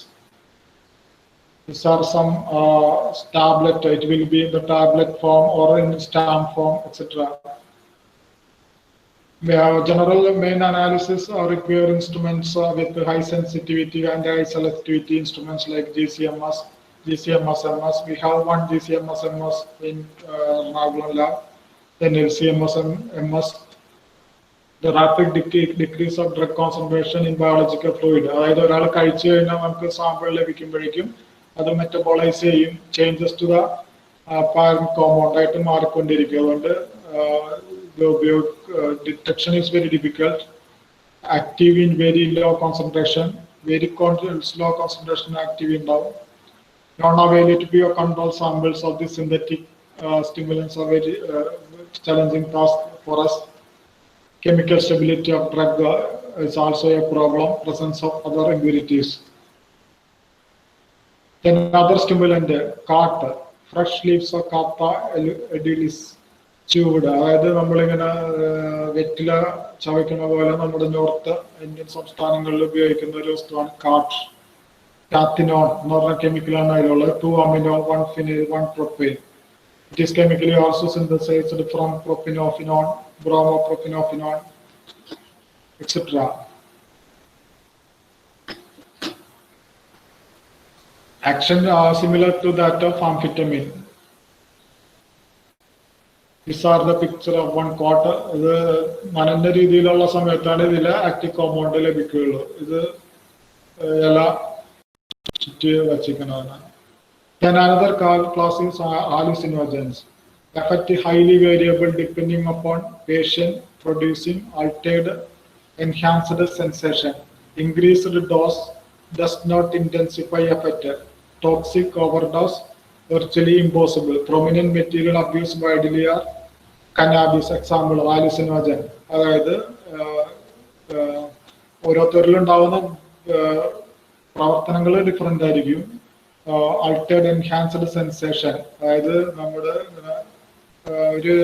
These are some tablet. It will be in the tablet form or in stamp form, etc. General main analysis require instruments with high sensitivity and high selectivity instruments like GCMS, MS. We have one GCMS in Nagulam lab. Then LCMS, the rapid decrease of drug concentration in biological fluid. അതായത് ഒരാൾ കഴിച്ചു കഴിഞ്ഞാൽ നമുക്ക് sample ലഭിക്കുമ്പോഴേക്കും അത് metabolize ചെയ്യും, changes to the parent compound ആയിട്ട് മാറിക്കൊണ്ടിരിക്കും. അതുകൊണ്ട് detection is very difficult. Active in very low concentration, very slow concentration active in down. Non-availability of control samples of the synthetic stimulants are very challenging task for us. Chemical stability of drug is also a problem. Presence of other impurities. Then another stimulant, CAT, fresh leaves of Catha edilis. ചൂട്, അതായത് നമ്മളിങ്ങനെ വെറ്റില ചവയ്ക്കുന്ന പോലെ നമ്മുടെ north Indian സംസ്ഥാനങ്ങളിൽ ഉപയോഗിക്കുന്ന ഒരു വസ്തുവാണ് കാട്ട്. കാത്തിനോൺ എന്ന് പറഞ്ഞ കെമിക്കലാണ് അതിലുള്ളത്. 2 amino, 1 phenyl, 1 propane. It is chemically also synthesized from propinophenone, bromopropinophenone, etc. Action similar to that of amphetamine. These are the picture of one quarter. ഇത് നനഞ്ഞ രീതിയിലുള്ള സമയത്താണ് ഇതിലെ ആക്റ്റീവ് കോമ്പൗണ്ട് ലഭിക്കുകയുള്ളൂ. ഇത് ഇല ചുറ്റി വച്ചിരിക്കുന്നതാണ്. Then another class is hallucinogens. Affect highly variable depending upon patient, producing altered enhanced sensation. Increased dose does not intensify effect. Toxic overdose virtually impossible. Prominent material abused widely are cannabis, example hallucinogen. അതായത് ഓരോരുത്തരിലുണ്ടാവുന്ന പ്രവർത്തനങ്ങൾ different ആയിരിക്കും. അൾട്ടേർഡ് enhanced sensation, അതായത് നമ്മുടെ ഒരു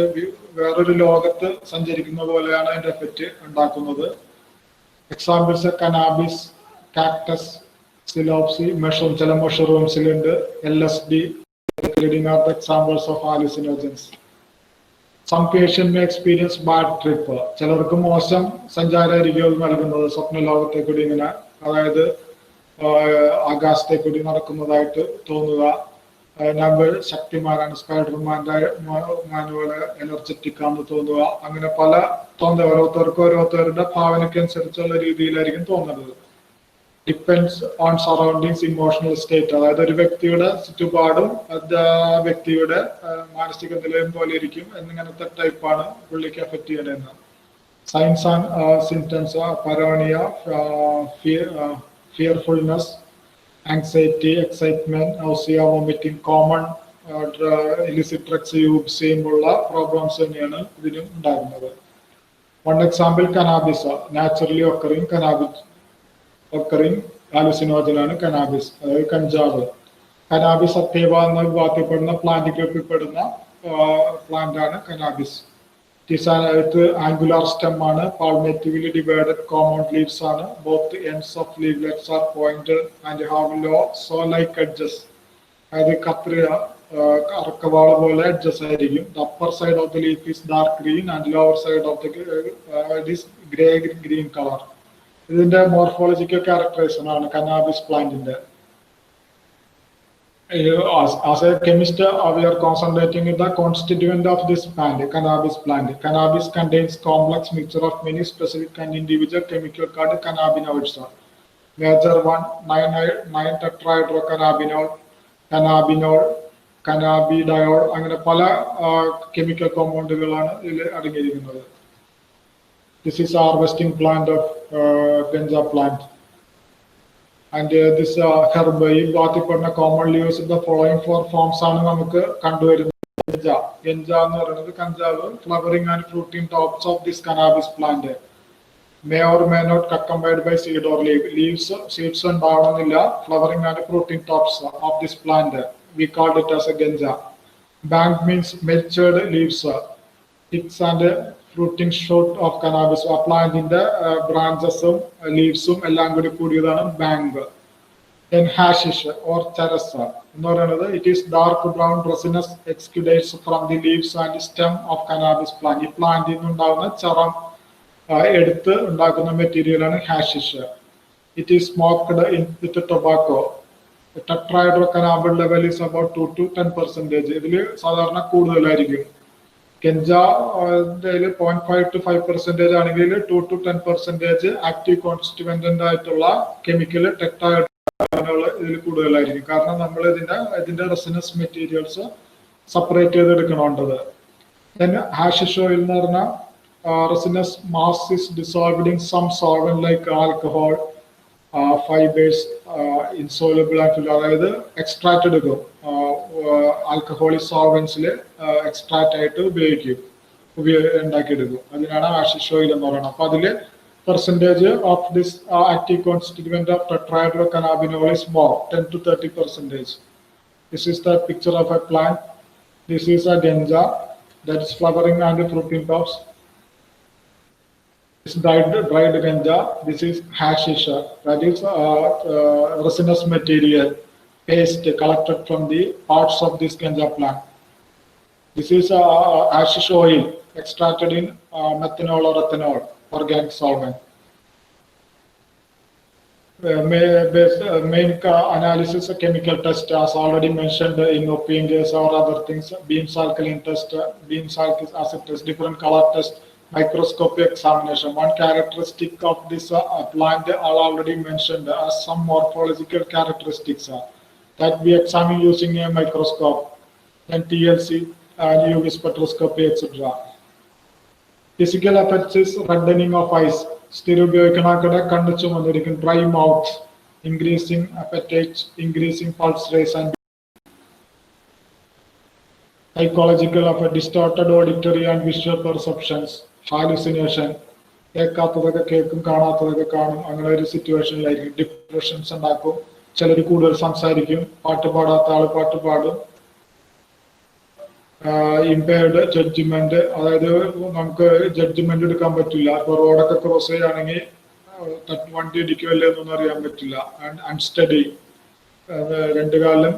വേറൊരു ലോകത്ത് സഞ്ചരിക്കുന്ന പോലെയാണ് അതിന്റെ എഫക്റ്റ് ഉണ്ടാക്കുന്നത്. എക്സാമ്പിൾസ് കനാബിസ്, കാക്ടസ്, സിലോപ്സി, മഷ്റൂം, ചില മഷ്റൂംസിലുണ്ട്. LSD are the examples of hallucinogens. Some patient may experience bad trip. ചിലർക്ക് മോശം സഞ്ചാരമായിരിക്കും നൽകുന്നത്, സ്വപ്ന ലോകത്തെ കൂടി ഇങ്ങനെ, അതായത് ആകാശത്തെ കൂടി നടക്കുന്നതായിട്ട് തോന്നുക. നമ്പർ ശക്തിമാനാണ്, സ്പൈഡർമാൻ്റെ മാനുവല് എനർജറ്റിക് ആണെന്ന് തോന്നുക. അങ്ങനെ പല ഓരോരുത്തരുടെ ഭാവനയ്ക്കനുസരിച്ചുള്ള രീതിയിലായിരിക്കും തോന്നുന്നത്. Depends on surroundings, emotional state, അതായത് ഒരു വ്യക്തിയുടെ ചുറ്റുപാടും വ്യക്തിയുടെ മാനസിക നിലയും പോലെ ഇരിക്കും എന്നിങ്ങനത്തെ ടൈപ്പാണ് പുള്ളിക്ക് എഫക്ട് ചെയ്യണമെന്ന്. Signs and symptoms: paranoia, fearfulness, anxiety, excitement, nausea, vomiting. Common illicit drugs use ചെയ്യുമ്പോഴുള്ള പ്രോബ്ലംസ് തന്നെയാണ് ഇതിനും ഉണ്ടാകുന്നത്. One example cannabis, naturally occurring ഹാലുസിനോജനാണ് കനാബിസ്, അതായത് കഞ്ചാവ്. കനാബിസ് സത്തേവ എന്ന വിഭാഗത്തിൽപ്പെടുന്ന പ്ലാന്റ് ഗ്രൂപ്പിൽപ്പെടുന്ന പ്ലാന്റ് ആണ് കനാബിസ്. ആംഗുലാർ സ്റ്റെം ആണ്, പാൾമേറ്റീവ്ലി ഡിവൈഡഡ്, കോമൺ ലീവ്സ് ആണ്. Both ends of leaflets are pointed and have low saw like edges, അതായത് കത്രിക അറക്കവാള പോലെ എഡ്ജസ് ആയിരിക്കും. The upper side of the leaf is dark green and lower side of the grey green colour. ഇതിന്റെ morphological characterisation ആണ് cannabis പ്ലാന്റിന്റെ. As a chemist, we are concentrating on the constituent of this plant, cannabis plant. Cannabis contains complex mixture of many specific and individual chemical called cannabinoids. Major one, 9-tetrahydrocannabinol, cannabidiol, അങ്ങനെ പല chemical കോമ്പൗണ്ടുകളാണ് ഇതിൽ അടങ്ങിയിരിക്കുന്നത്. This is a harvesting plant of ganja plant. And this herb ഈ ഭാഗത്തിൽപ്പെടുന്ന commonly used the following four forms ആണ് നമുക്ക് കണ്ടുവരുന്നത്. ഗഞ്ച എന്ന് പറയുന്നത് കഞ്ചാവ്. Flowering and fruiting tops of this cannabis plant may or may not accompanied by seed or leaf. Seeds ഉണ്ടാവണമെന്നില്ല. Flowering and fruiting tops of this plant, we called it as a ganja. Bank means matured leaves. Sticks and fruiting shoot of cannabis, ആ പ്ലാന്റിന്റെ ബ്രാഞ്ചസും ലീവ്സും എല്ലാം കൂടി കൂടിയതാണ് bank. Then hashish or charas എന്ന് പറയുന്നത്, it is dark brown resinous exudates from the leaves and stem of cannabis plant. ഈ പ്ലാന്റിൽ നിന്നുണ്ടാകുന്ന ചറം എടുത്ത് ഉണ്ടാക്കുന്ന മെറ്റീരിയലാണ് hashish. It is smoked with tobacco. Tetrahydrocannabinol level is about 2 to 10%. ഇതിൽ സാധാരണ കൂടുതലായിരിക്കും. ഗഞ്ച 0.5 to 5% ആണെങ്കിൽ 2 to 10% ആക്റ്റീവ് കോൺസ്റ്റിറ്റ്യൂവന്റ് ആയിട്ടുള്ള കെമിക്കൽ ടെട്രാഹൈഡ്രോൾ ഇതിൽ കൂടുതലായിരിക്കും. കാരണം നമ്മൾ ഇതിന്റെ റെസിനസ് മെറ്റീരിയൽസ് സെപ്പറേറ്റ് ചെയ്തെടുക്കണോണ്ടത്. then hashish oil എന്ന് പറഞ്ഞാൽ resinous mass is dissolved in some solvent like alcohol, fibers, insoluble ആയിട്ടുള്ള, അതായത് എക്സ്ട്രാക്ട് എടുക്കും. ആൽക്കഹോളിക് സോൾവെന്റ്സിൽ എക്സ്ട്രാക്ട് ആയിട്ട് ഉണ്ടാക്കിയെടുക്കും. അതിനാണ് ഹാഷിഷ് ഓയിൽ എന്ന് പറയുന്നത്. അപ്പൊ അതില് percentage of this active constituent of tetrahydrocannabinol is more, 10 to 30%. This is the picture of a plant. This is a ganja that is flowering and fruiting tops. This dried ganja. This is hashish, that is resinous material, paste collected from the parts of this ganja plant. This is hashish oil extracted in methanol or ethanol, organic solvent. Main analysis chemical test, as already mentioned in opium case or other things. Beams alkaline test, Beams acid test, different color test, microscopic examination. One characteristic of this plant are already mentioned as some morphological characteristics that we examine using a microscope, and TLC and UV spectroscopy, etc. Physical effects is reddening of eyes, സ്ഥിരം ഉപയോഗിക്കണ കണ്ണുച്ചു വന്നിരിക്കും, dry mouth, increasing appetite, increasing pulse rate, and psychological of a distorted auditory and visual perceptions, hallucination, കേൾക്കാത്തതൊക്കെ കേൾക്കും, കാണാത്തതൊക്കെ കാണും. അങ്ങനെ ഒരു സിറ്റുവേഷനിലായിരിക്കും. Depressions ഉണ്ടാക്കും. ചിലർ കൂടുതൽ സംസാരിക്കും. പാട്ട് പാടാത്ത ആള് പാട്ട് പാടും. ഇമ്പയർഡ് ജഡ്ജ്മെന്റ്, അതായത് നമുക്ക് ജഡ്ജ്മെന്റ് എടുക്കാൻ പറ്റില്ല. ഇപ്പൊ റോഡൊക്കെ ക്രോസ് ചെയ്യുകയാണെങ്കിൽ വണ്ടി ഇടിക്കുമല്ലേ എന്നൊന്നും അറിയാൻ പറ്റില്ല. അൺസ്റ്റഡി, രണ്ടു കാലം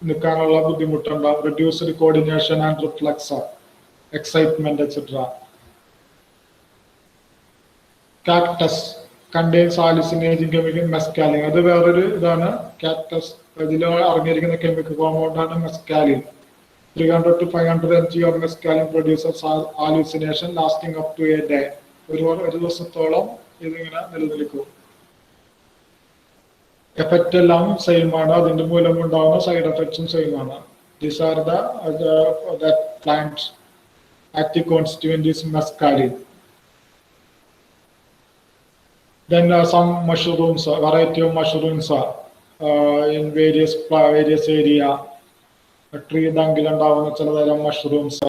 നിൽക്കാനുള്ള ബുദ്ധിമുട്ടുണ്ടാവും. Reduced coordination and reflex, excitement etcetera. Cactus contains hallucinating chemical mescaline. അത് വേറൊരു ഇതാണ്. കാക്ടസ് ഇതിൽ അടങ്ങിയിരിക്കുന്ന കെമിക്കൽ കോമ്പൗണ്ട് ആണ് മെസ്കാലിൻ. 300 to 500 mg of mescaline produces hallucination lasting up to a day. ഒരു ദിവസത്തോളം ഇതിങ്ങനെ നിലനിൽക്കും. എഫക്റ്റ് എല്ലാം സെയിം ആണ്. അതിന്റെ മൂലം ഉണ്ടാകുന്ന സൈഡ് എഫക്ട്സും സെയിം ആണ്. These are the plant active constituent is mescaline. Then some mushrooms, variety of mushrooms in various area. Tree ഉണ്ടാവുന്ന ചിലതരം മഷ്റൂംസ്,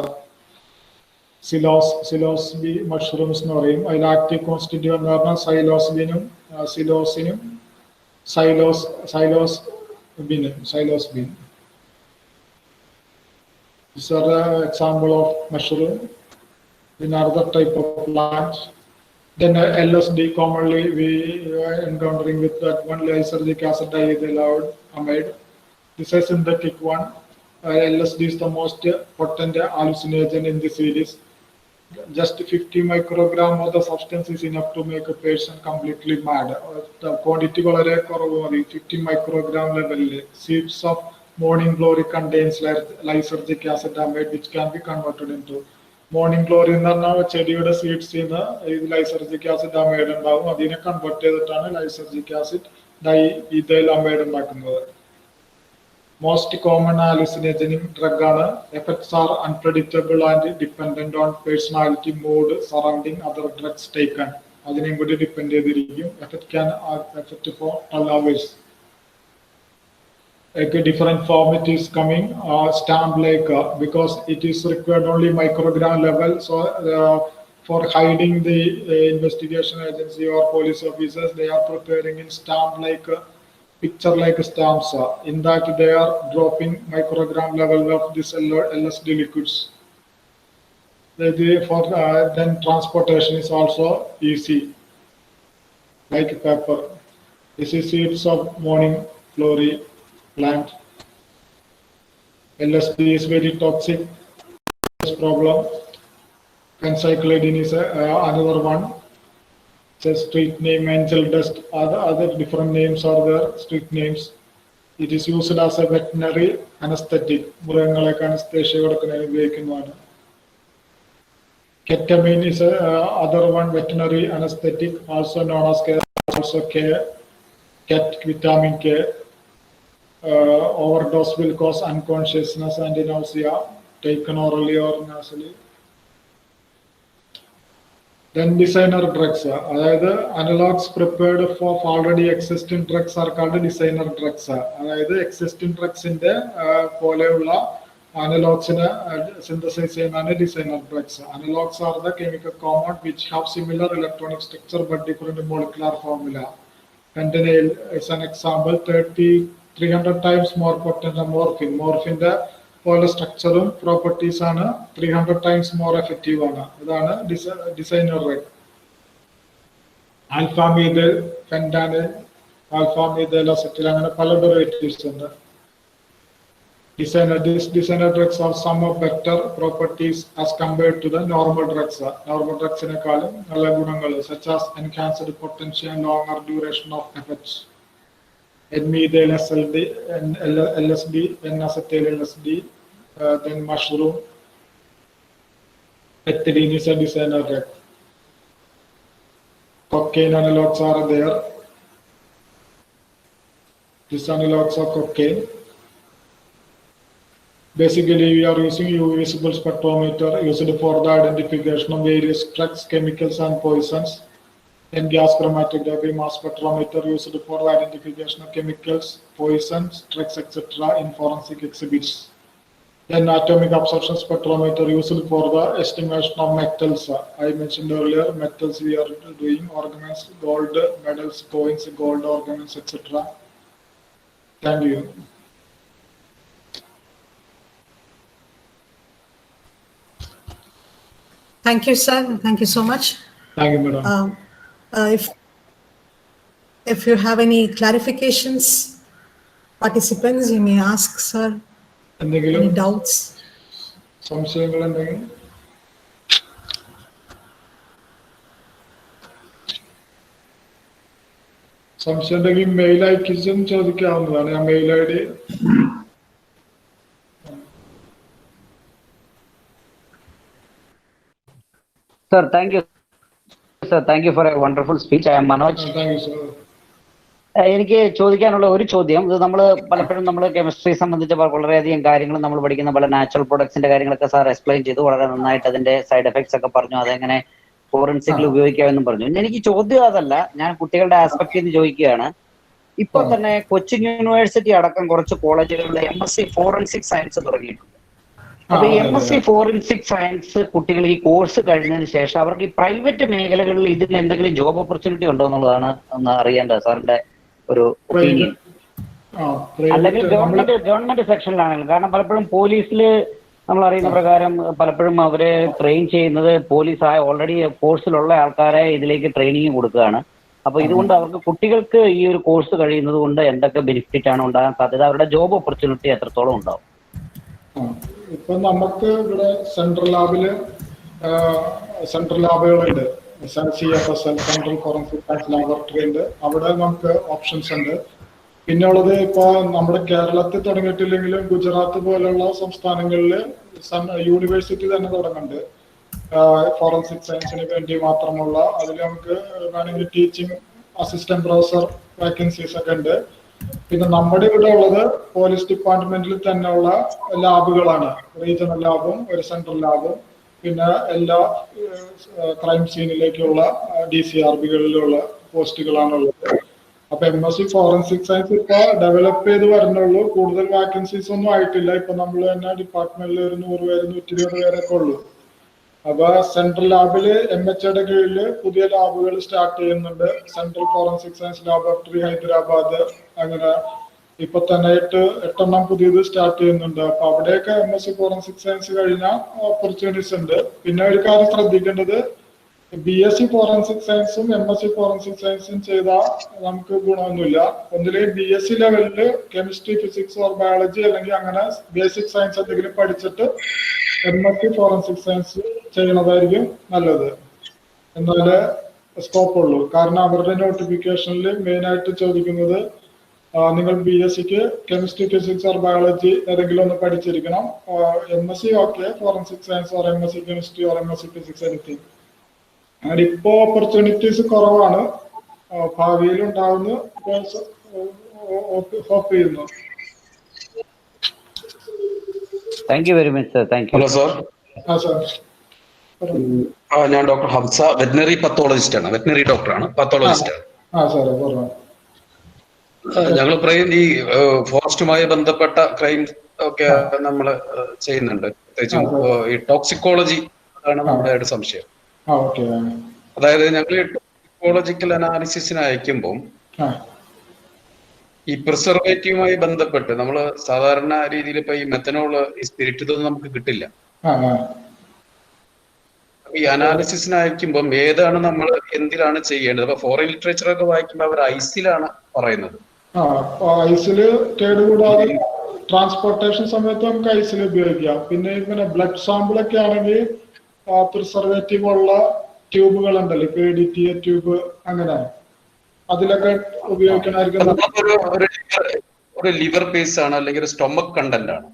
സിലോസ്ബി മഷ്റൂംസ് എന്ന് പറയും. അതിൽ ആക്റ്റീവ് കോൺസ്റ്റിറ്റ്യൂവന്റ് എന്ന് പറഞ്ഞാൽ സൈലോസ്ബിനും സൈലോസ്ബിൻ. These are the example of mushroom. In another type of plant. Then LSD, commonly we encountering with that one, lysergic acid diethylamide. This is synthetic one. LSD is the most potent hallucinogen in the series. Just 50 microgram of the substance is enough to make a person completely mad. The quantity വളരെ കുറവ് മതി. 50 microgram level. Seeds of morning glory contains lysergic acid amide which can be converted into. Morning glory എന്ന് പറഞ്ഞാൽ ചെടിയുടെ സീഡ്സിൽ നിന്ന് ഇത് lysergic acid amide ഉണ്ടാവും. അതിനെ കൺവേർട്ട് ചെയ്തിട്ടാണ് ലൈസർജിക് ആസിഡ് ഡൈഇഥൈലമൈഡ് ഉണ്ടാക്കുന്നത്. മോസ്റ്റ് കോമൺ ഹാലുസിനോജനിക് ഡ്രഗ് ആണ്. Effects are unpredictable and dependent on personality, mood, surrounding, other drugs taken. അതിനെയും കൂടി ഡിപ്പെൻഡ് ചെയ്തിരിക്കും. Effect can effect for 12 hours. A different form it is coming, stamp like, because it is required only microgram level. So for hiding the investigation agency or police officers, they are preparing in stamp like picture like stamps. In that they are dropping microgram level of this LSD liquids. For then transportation is also easy, like paper. This is seeds of morning glory plant. LSD is very toxic. This problem. Pencyclidine is another one. It's a street name. Angel dust. Other different names are there. Street names. It is used as a veterinary anesthetic. മൃഗങ്ങളൊക്കെ anesthesia കൊടുക്കുന്നതിന് ഉപയോഗിക്കുന്നതാണ്. Ketamine is other one, veterinary anesthetic, also known as vitamin K. Overdose will cause unconsciousness and nausea, taken orally or nasally. Then designer drugs, അതായത് analogs prepared for already existing drugs are called designer drugs. അതായത് existing drugsന്റെ പോലെയുള്ള analogsനെ synthesize ചെയ്യുന്നതാണ് designer drugs. Analogs are the chemical compound which have similar electronic structure but different molecular formula. Fentanyl is an example. 300 times more potent than morphine. Morphine പോലെ സ്ട്രക്ചറും properties ആണ് 300 times more effective ആണ്. ഇതാണ് designer drug. ആൽഫാമീഥൈൽ, ഫെന്റാനിൽ, ആൽഫാമീഥൈൽ അസറ്റിൽ, അങ്ങനെ പല derivatives ഉണ്ട്. Designer drugs have some better properties as compared to the normal drugs. Normal drugsനെക്കാളും നല്ല ഗുണങ്ങൾ, such as enhanced potential and longer duration of effects. N-methyl LSD, N-acetyl LSD, then mushroom. Ethylene is a designer drug. Cocaine analogs are there. These analogs of cocaine. Basically, we are using UV visible spectrometer used for the identification of various drugs, chemicals, and poisons. And gas chromatography, mass spectrometer used for the identification of chemicals, poisons, drugs, etc. in forensic exhibits. Then atomic absorption spectrometer used for the estimation of metals. I mentioned earlier, metals we are doing ornaments, gold, medals, coins, gold ornaments, etc. Thank you. Thank you, sir. Thank you so much. Thank you, madam. If you have any clarifications, participants, you may ask, sir. എന്തെങ്കിലും Any doubts? സംശയങ്ങൾ എന്തെങ്കിലും? സംശയം ഉണ്ടെങ്കിൽ mail അയച്ചും ചോദിക്കാവുന്നതാണ്. ഞാൻ mail I D Sir, thank you. Sir, thank you for a wonderful speech. I am Manoj. Thank you sir. എനിക്ക് ചോദിക്കാനുള്ള ഒരു ചോദ്യം, ഇത് നമ്മൾ പലപ്പോഴും നമ്മൾ കെമിസ്ട്രി സംബന്ധിച്ച വളരെയധികം കാര്യങ്ങൾ നമ്മൾ പഠിക്കുന്ന പല നാച്ചുറൽ പ്രൊഡക്ട്സിന്റെ കാര്യങ്ങളൊക്കെ സാർ എക്സ്പ്ലെയിൻ ചെയ്തു, വളരെ നന്നായിട്ട് അതിന്റെ സൈഡ് എഫക്ട്സ് ഒക്കെ പറഞ്ഞു, അതെങ്ങനെ ഫോറൻസിക്കിൽ ഉപയോഗിക്കാമെന്നും പറഞ്ഞു. എനിക്ക് ചോദ്യം അതല്ല, ഞാൻ കുട്ടികളുടെ ആസ്പെക്റ്റിൽ നിന്ന് ചോദിക്കുകയാണ്. ഇപ്പൊ തന്നെ കൊച്ചിൻ യൂണിവേഴ്സിറ്റി അടക്കം കുറച്ച് കോളേജുകളിൽ MSc ഫോറൻസിക് സയൻസ് തുടങ്ങിയിട്ടുണ്ട്. അപ്പൊ ഈ MSc ഫോറൻസിക് സയൻസ് കുട്ടികൾ ഈ കോഴ്സ് കഴിഞ്ഞതിന് ശേഷം അവർക്ക് ഈ പ്രൈവറ്റ് മേഖലകളിൽ ഇതിന് എന്തെങ്കിലും ജോബ് ഓപ്പർച്യൂണിറ്റി ഉണ്ടോ എന്നുള്ളതാണ് ഒന്ന് അറിയേണ്ടത് സാറിന്റെ ഒരു ഒപ്പീനിയൻ. അല്ലെങ്കിൽ ഗവൺമെന്റ് സെക്ഷനിലാണെങ്കിലും, കാരണം പലപ്പോഴും പോലീസിൽ നമ്മൾ അറിയുന്ന പ്രകാരം പലപ്പോഴും അവരെ ട്രെയിൻ ചെയ്യുന്നത് പോലീസ് ഓൾറെഡി ഫോഴ്സിലുള്ള ആൾക്കാരെ ഇതിലേക്ക് ട്രെയിനിങ് കൊടുക്കുകയാണ്. അപ്പൊ ഇതുകൊണ്ട് അവർക്ക് കുട്ടികൾക്ക് ഈ ഒരു കോഴ്സ് കഴിയുന്നത് കൊണ്ട് എന്തൊക്കെ ബെനിഫിറ്റ് ആണ് ഉണ്ടാകാൻ സാധ്യത, അവരുടെ ജോബ് ഓപ്പർച്യൂണിറ്റി എത്രത്തോളം ഉണ്ടാവും? ഇപ്പൊ നമുക്ക് ഇവിടെ സെൻട്രൽ ലാബുകളുണ്ട്. CFSL, central forensic science laboratory ഉണ്ട്. അവിടെ നമുക്ക് ഓപ്ഷൻസ് ഉണ്ട്. പിന്നെ ഉള്ളത് ഇപ്പൊ നമ്മുടെ കേരളത്തിൽ തുടങ്ങിയിട്ടില്ലെങ്കിലും ഗുജറാത്ത് പോലുള്ള സംസ്ഥാനങ്ങളിൽ യൂണിവേഴ്സിറ്റി തന്നെ തുടങ്ങുന്നുണ്ട് ഫോറൻസിക് സയൻസിന് വേണ്ടി മാത്രമുള്ള. അതിൽ നമുക്ക് വേണമെങ്കിൽ ടീച്ചിങ് അസിസ്റ്റന്റ് പ്രൊഫസർ വേക്കൻസീസ് ഒക്കെ ഉണ്ട്. പിന്നെ നമ്മുടെ ഇവിടെ ഉള്ളത് പോലീസ് ഡിപ്പാർട്ട്മെന്റിൽ തന്നെയുള്ള ലാബുകളാണ്. റീജിയണൽ ലാബും ഒരു സെൻട്രൽ ലാബും, പിന്നെ എല്ലാ ക്രൈം സീനിലേക്കുള്ള DCRBകളിലുള്ള പോസ്റ്റുകളാണുള്ളത്. അപ്പൊ MSc ഫോറൻസിക് സയൻസ് ഇപ്പൊ ഡെവലപ്പ് ചെയ്ത് വരുന്നുള്ളൂ. കൂടുതൽ വാക്കൻസീസ് ഒന്നും ആയിട്ടില്ല. ഇപ്പൊ നമ്മൾ തന്നെ ഡിപ്പാർട്ട്മെന്റിൽ ഒരു 100 പേര് 120 പേരൊക്കെ ഉള്ളൂ. അപ്പൊ സെൻട്രൽ ലാബില് MHയുടെ കീഴില് പുതിയ ലാബുകൾ സ്റ്റാർട്ട് ചെയ്യുന്നുണ്ട്. Central forensic science laboratory Hyderabad, അങ്ങനെ ഇപ്പൊ തന്നെ 8 പുതിയത് സ്റ്റാർട്ട് ചെയ്യുന്നുണ്ട്. അപ്പൊ അവിടെയൊക്കെ MSc ഫോറൻസിക് സയൻസ് കഴിഞ്ഞ ഓപ്പർച്യൂണിറ്റീസ് ഉണ്ട്. പിന്നെ ഒരു കാര്യം ശ്രദ്ധിക്കേണ്ടത്, BSc ഫോറൻസിക് സയൻസും MSc ഫോറൻസിക് സയൻസും ചെയ്താൽ നമുക്ക് ഗുണമൊന്നുമില്ല. ഒന്നിലെ BSc ലെവലില് കെമിസ്ട്രി, ഫിസിക്സ് ഓർ ബയോളജി അല്ലെങ്കിൽ അങ്ങനെ ബേസിക് സയൻസ് എന്തെങ്കിലും പഠിച്ചിട്ട് MSc ഫോറൻസിക് സയൻസ് ചെയ്യണതായിരിക്കും നല്ലത്. എന്നാലേ സ്കോപ്പ് ഉള്ളൂ. കാരണം അവരുടെ നോട്ടിഫിക്കേഷനിൽ മെയിൻ ആയിട്ട് ചോദിക്കുന്നത് നിങ്ങൾ BScക്ക് കെമിസ്ട്രി, ഫിസിക്സ് ഓർ ബയോളജി ഏതെങ്കിലും ഒന്ന് പഠിച്ചിരിക്കണം. MSc okay, forensic science or MSc chemistry or MSc physics anything. അങ്ങനെ ഇപ്പോ ഓപ്പർച്യൂണിറ്റീസ് കുറവാണ്. ഭാവിയിൽ ഉണ്ടാവുന്ന ഹോപ്പ് ചെയ്യുന്നു. Thank you very much sir. Thank you. Hello sir. ഞാൻ ഡോക്ടർ ഹംസ, വെറ്റിനറി പത്തോളജിസ്റ്റ് ആണ്. വെറ്റിനറി ഡോക്ടറാണ്, പത്തോളജിസ്റ്റ് ആണ്. ഞങ്ങൾ പറയും ഈ ഫോറസ്റ്റുമായി ബന്ധപ്പെട്ട ക്രൈം ഒക്കെ നമ്മൾ ചെയ്യുന്നുണ്ട്. പ്രത്യേകിച്ചും ഈ ടോക്സിക്കോളജി ആണ് നമ്മുടെ ഒരു സംശയം. അതായത് ഞങ്ങൾ ടോക്സിക്കോളജിക്കൽ അനാലിസിസിന് അയക്കുമ്പോൾ ഈ പ്രിസർവേറ്റീവുമായി ബന്ധപ്പെട്ട് നമ്മൾ സാധാരണ രീതിയിൽ ഇപ്പൊ ഈ മെത്തനോള്, ഈ സ്പിരിറ്റ് ഇതൊന്നും നമുക്ക് കിട്ടില്ല. ഈ അനാലിസിസിന് അയക്കുമ്പോൾ ഏതാണ് നമ്മൾ എന്തിലാണ് ചെയ്യേണ്ടത്? അപ്പൊ ഫോറിൻ ലിറ്ററേച്ചർ ഒക്കെ വായിക്കുമ്പോൾ അവർ ഐസിലാണ് പറയുന്നത്. ഐസില് കേടുകൂടാതെ ട്രാൻസ്പോർട്ടേഷൻ സമയത്ത് നമുക്ക് ഐസിൽ ഉപയോഗിക്കാം. പിന്നെ ഇങ്ങനെ ബ്ലഡ് സാമ്പിൾ ഒക്കെ ആണെങ്കിൽ പ്രിസർവേറ്റീവ് ഉള്ള ട്യൂബുകൾ ഉണ്ടല്ലോ, PDT ട്യൂബ്, അങ്ങനെ അതിലൊക്കെ ഉപയോഗിക്കണമായിരിക്കും. ഒരു ലിവർ ബേസ് ആണ്, അല്ലെങ്കിൽ ഒരു സ്റ്റൊമക് കണ്ടന്റ് ആണ്.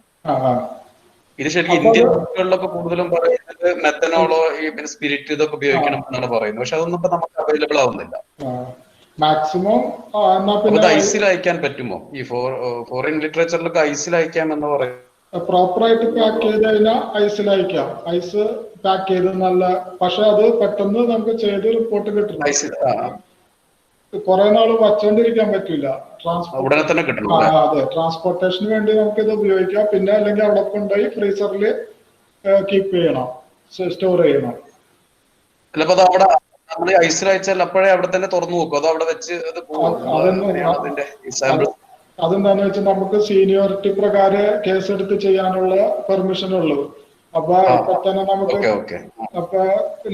ഇത് ശരിക്കും ഇന്ത്യൻ കുട്ടികളിലൊക്കെ കൂടുതലും പറയുന്നത് മെത്തനോളോ ഈ സ്പിരിറ്റ് ഇതൊക്കെ ഉപയോഗിക്കണം എന്നാണ് പറയുന്നത്. പക്ഷെ അതൊന്നും ഇപ്പൊ നമുക്ക് അവൈലബിൾ ആവുന്നില്ല. മാക്സിമം ഐസിൽ അയക്കാൻ പറ്റുമോ? ഈ ഫോറിൻ ലിറ്ററേച്ചറിലൊക്കെ ഐസിൽ അയക്കാം എന്ന് പറയും. പ്രോപ്പറായിട്ട് പാക്ക് ചെയ്ത് കഴിഞ്ഞാൽ ഐസിൽ അയക്കാം. ഐസ് പാക്ക് ചെയ്ത് നല്ല, പക്ഷെ അത് പെട്ടെന്ന് നമുക്ക് ചെയ്ത് റിപ്പോർട്ട് കിട്ടണം. കുറെ നാൾ വച്ചോണ്ടിരിക്കാൻ പറ്റില്ല. ഉടനെ തന്നെ കിട്ടണം. അതെ, ട്രാൻസ്പോർട്ടേഷന് വേണ്ടി നമുക്ക് ഇത് ഉപയോഗിക്കാം. പിന്നെ അല്ലെങ്കിൽ അവിടെ കൊണ്ടുപോയി ഫ്രീസറിൽ കീപ്പ് ചെയ്യണം, സ്റ്റോർ ചെയ്യണം. ചിലപ്പോ അവിടെ നമ്മൾ ഐസിൽ അയച്ചാൽ അപ്പോഴേ അവിടെ തന്നെ തുറന്നു നോക്കും, അതോ അവിടെ വെച്ച് അത് അതെന്താന്ന് വെച്ചാൽ നമുക്ക് സീനിയോറിറ്റി പ്രകാരം കേസ് എടുത്ത് ചെയ്യാനുള്ള പെർമിഷൻ ഉള്ളൂ. അപ്പൊ ഇപ്പൊ തന്നെ നമുക്ക് അപ്പൊ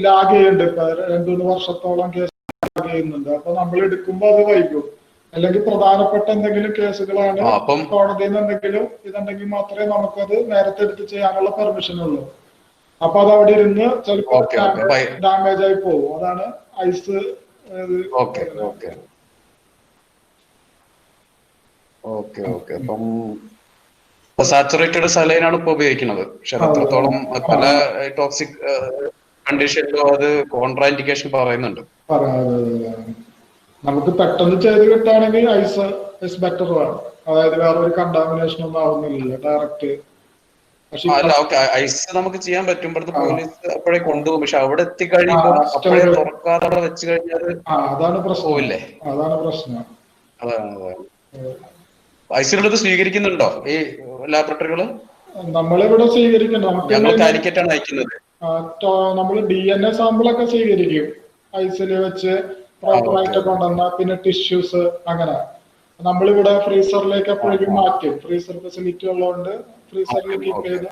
ലാഗ് ചെയ്യുന്നുണ്ട്. ഇപ്പൊ 2-3 വർഷത്തോളം കേസ് ലാഗ് ചെയ്യുന്നുണ്ട്. അപ്പൊ നമ്മൾ എടുക്കുമ്പോ അത് വൈകും. അല്ലെങ്കിൽ പ്രധാനപ്പെട്ട എന്തെങ്കിലും കേസുകളാണ് കോടതിയിൽ നിന്ന് എന്തെങ്കിലും ഇതുണ്ടെങ്കിൽ മാത്രമേ നമുക്കത് നേരത്തെ എടുത്ത് ചെയ്യാനുള്ള പെർമിഷൻ ഉള്ളൂ. അപ്പൊ അത് അവിടെ ഇരുന്ന് ചിലപ്പോൾ ഡാമേജ് ആയി പോകും. അതാണ് ഐസ്. അപ്പം സാച്ചുറേറ്റഡ് സലൈനാണ് ഇപ്പൊ ഉപയോഗിക്കുന്നത്. പക്ഷെ അത്രത്തോളം പല ടോക്സിക് കണ്ടീഷനിലും അത് കോൺട്രാ ഇൻഡിക്കേഷൻ പറയുന്നുണ്ട്. നമുക്ക് പെട്ടെന്ന് ചെയ്ത് കിട്ടുകയാണെങ്കിൽ ഐസ് ഇസ് ബെറ്റർ ആണ്. അതായത് വേറൊരു കണ്ടാമിനേഷൻ ഒന്നും ആവുന്നില്ല ഡയറക്റ്റ്. ഐസ് നമുക്ക് ചെയ്യാൻ പറ്റും. ഇവിടുത്തെ പോലീസ് അപ്പോഴേ കൊണ്ടുപോകും. പക്ഷെ അവിടെ എത്തിക്കഴിയുമ്പോൾ അപ്പോഴേ തുറക്കാതെ അവിടെ വെച്ച് കഴിഞ്ഞാൽ അതാണ് പ്രശ്നമില്ലേ. അതാണ് പ്രശ്നം. അതാണ് ഐസിലുള്ളത് സ്വീകരിക്കുന്നുണ്ടോ ഈ ലാബറട്ടറികള്? നമ്മളിവിടെ സ്വീകരിക്കണം. ഞങ്ങൾ കാലിക്കറ്റാണ് അയക്കുന്നത്. നമ്മൾ DNA സാമ്പിളൊക്കെ സ്വീകരിക്കും ഐസില് വെച്ച് പ്രോപ്പറായിട്ട് കൊണ്ടുവന്ന. പിന്നെ ടിഷ്യൂസ് അങ്ങനെ നമ്മളിവിടെ ഫ്രീസറിലേക്ക് എപ്പോഴേക്കും മാറ്റും. ഫ്രീസർ ഫെസിലിറ്റി ഉള്ളതുകൊണ്ട് ഫ്രീസറിൽ കീപ്പ് ചെയ്ത്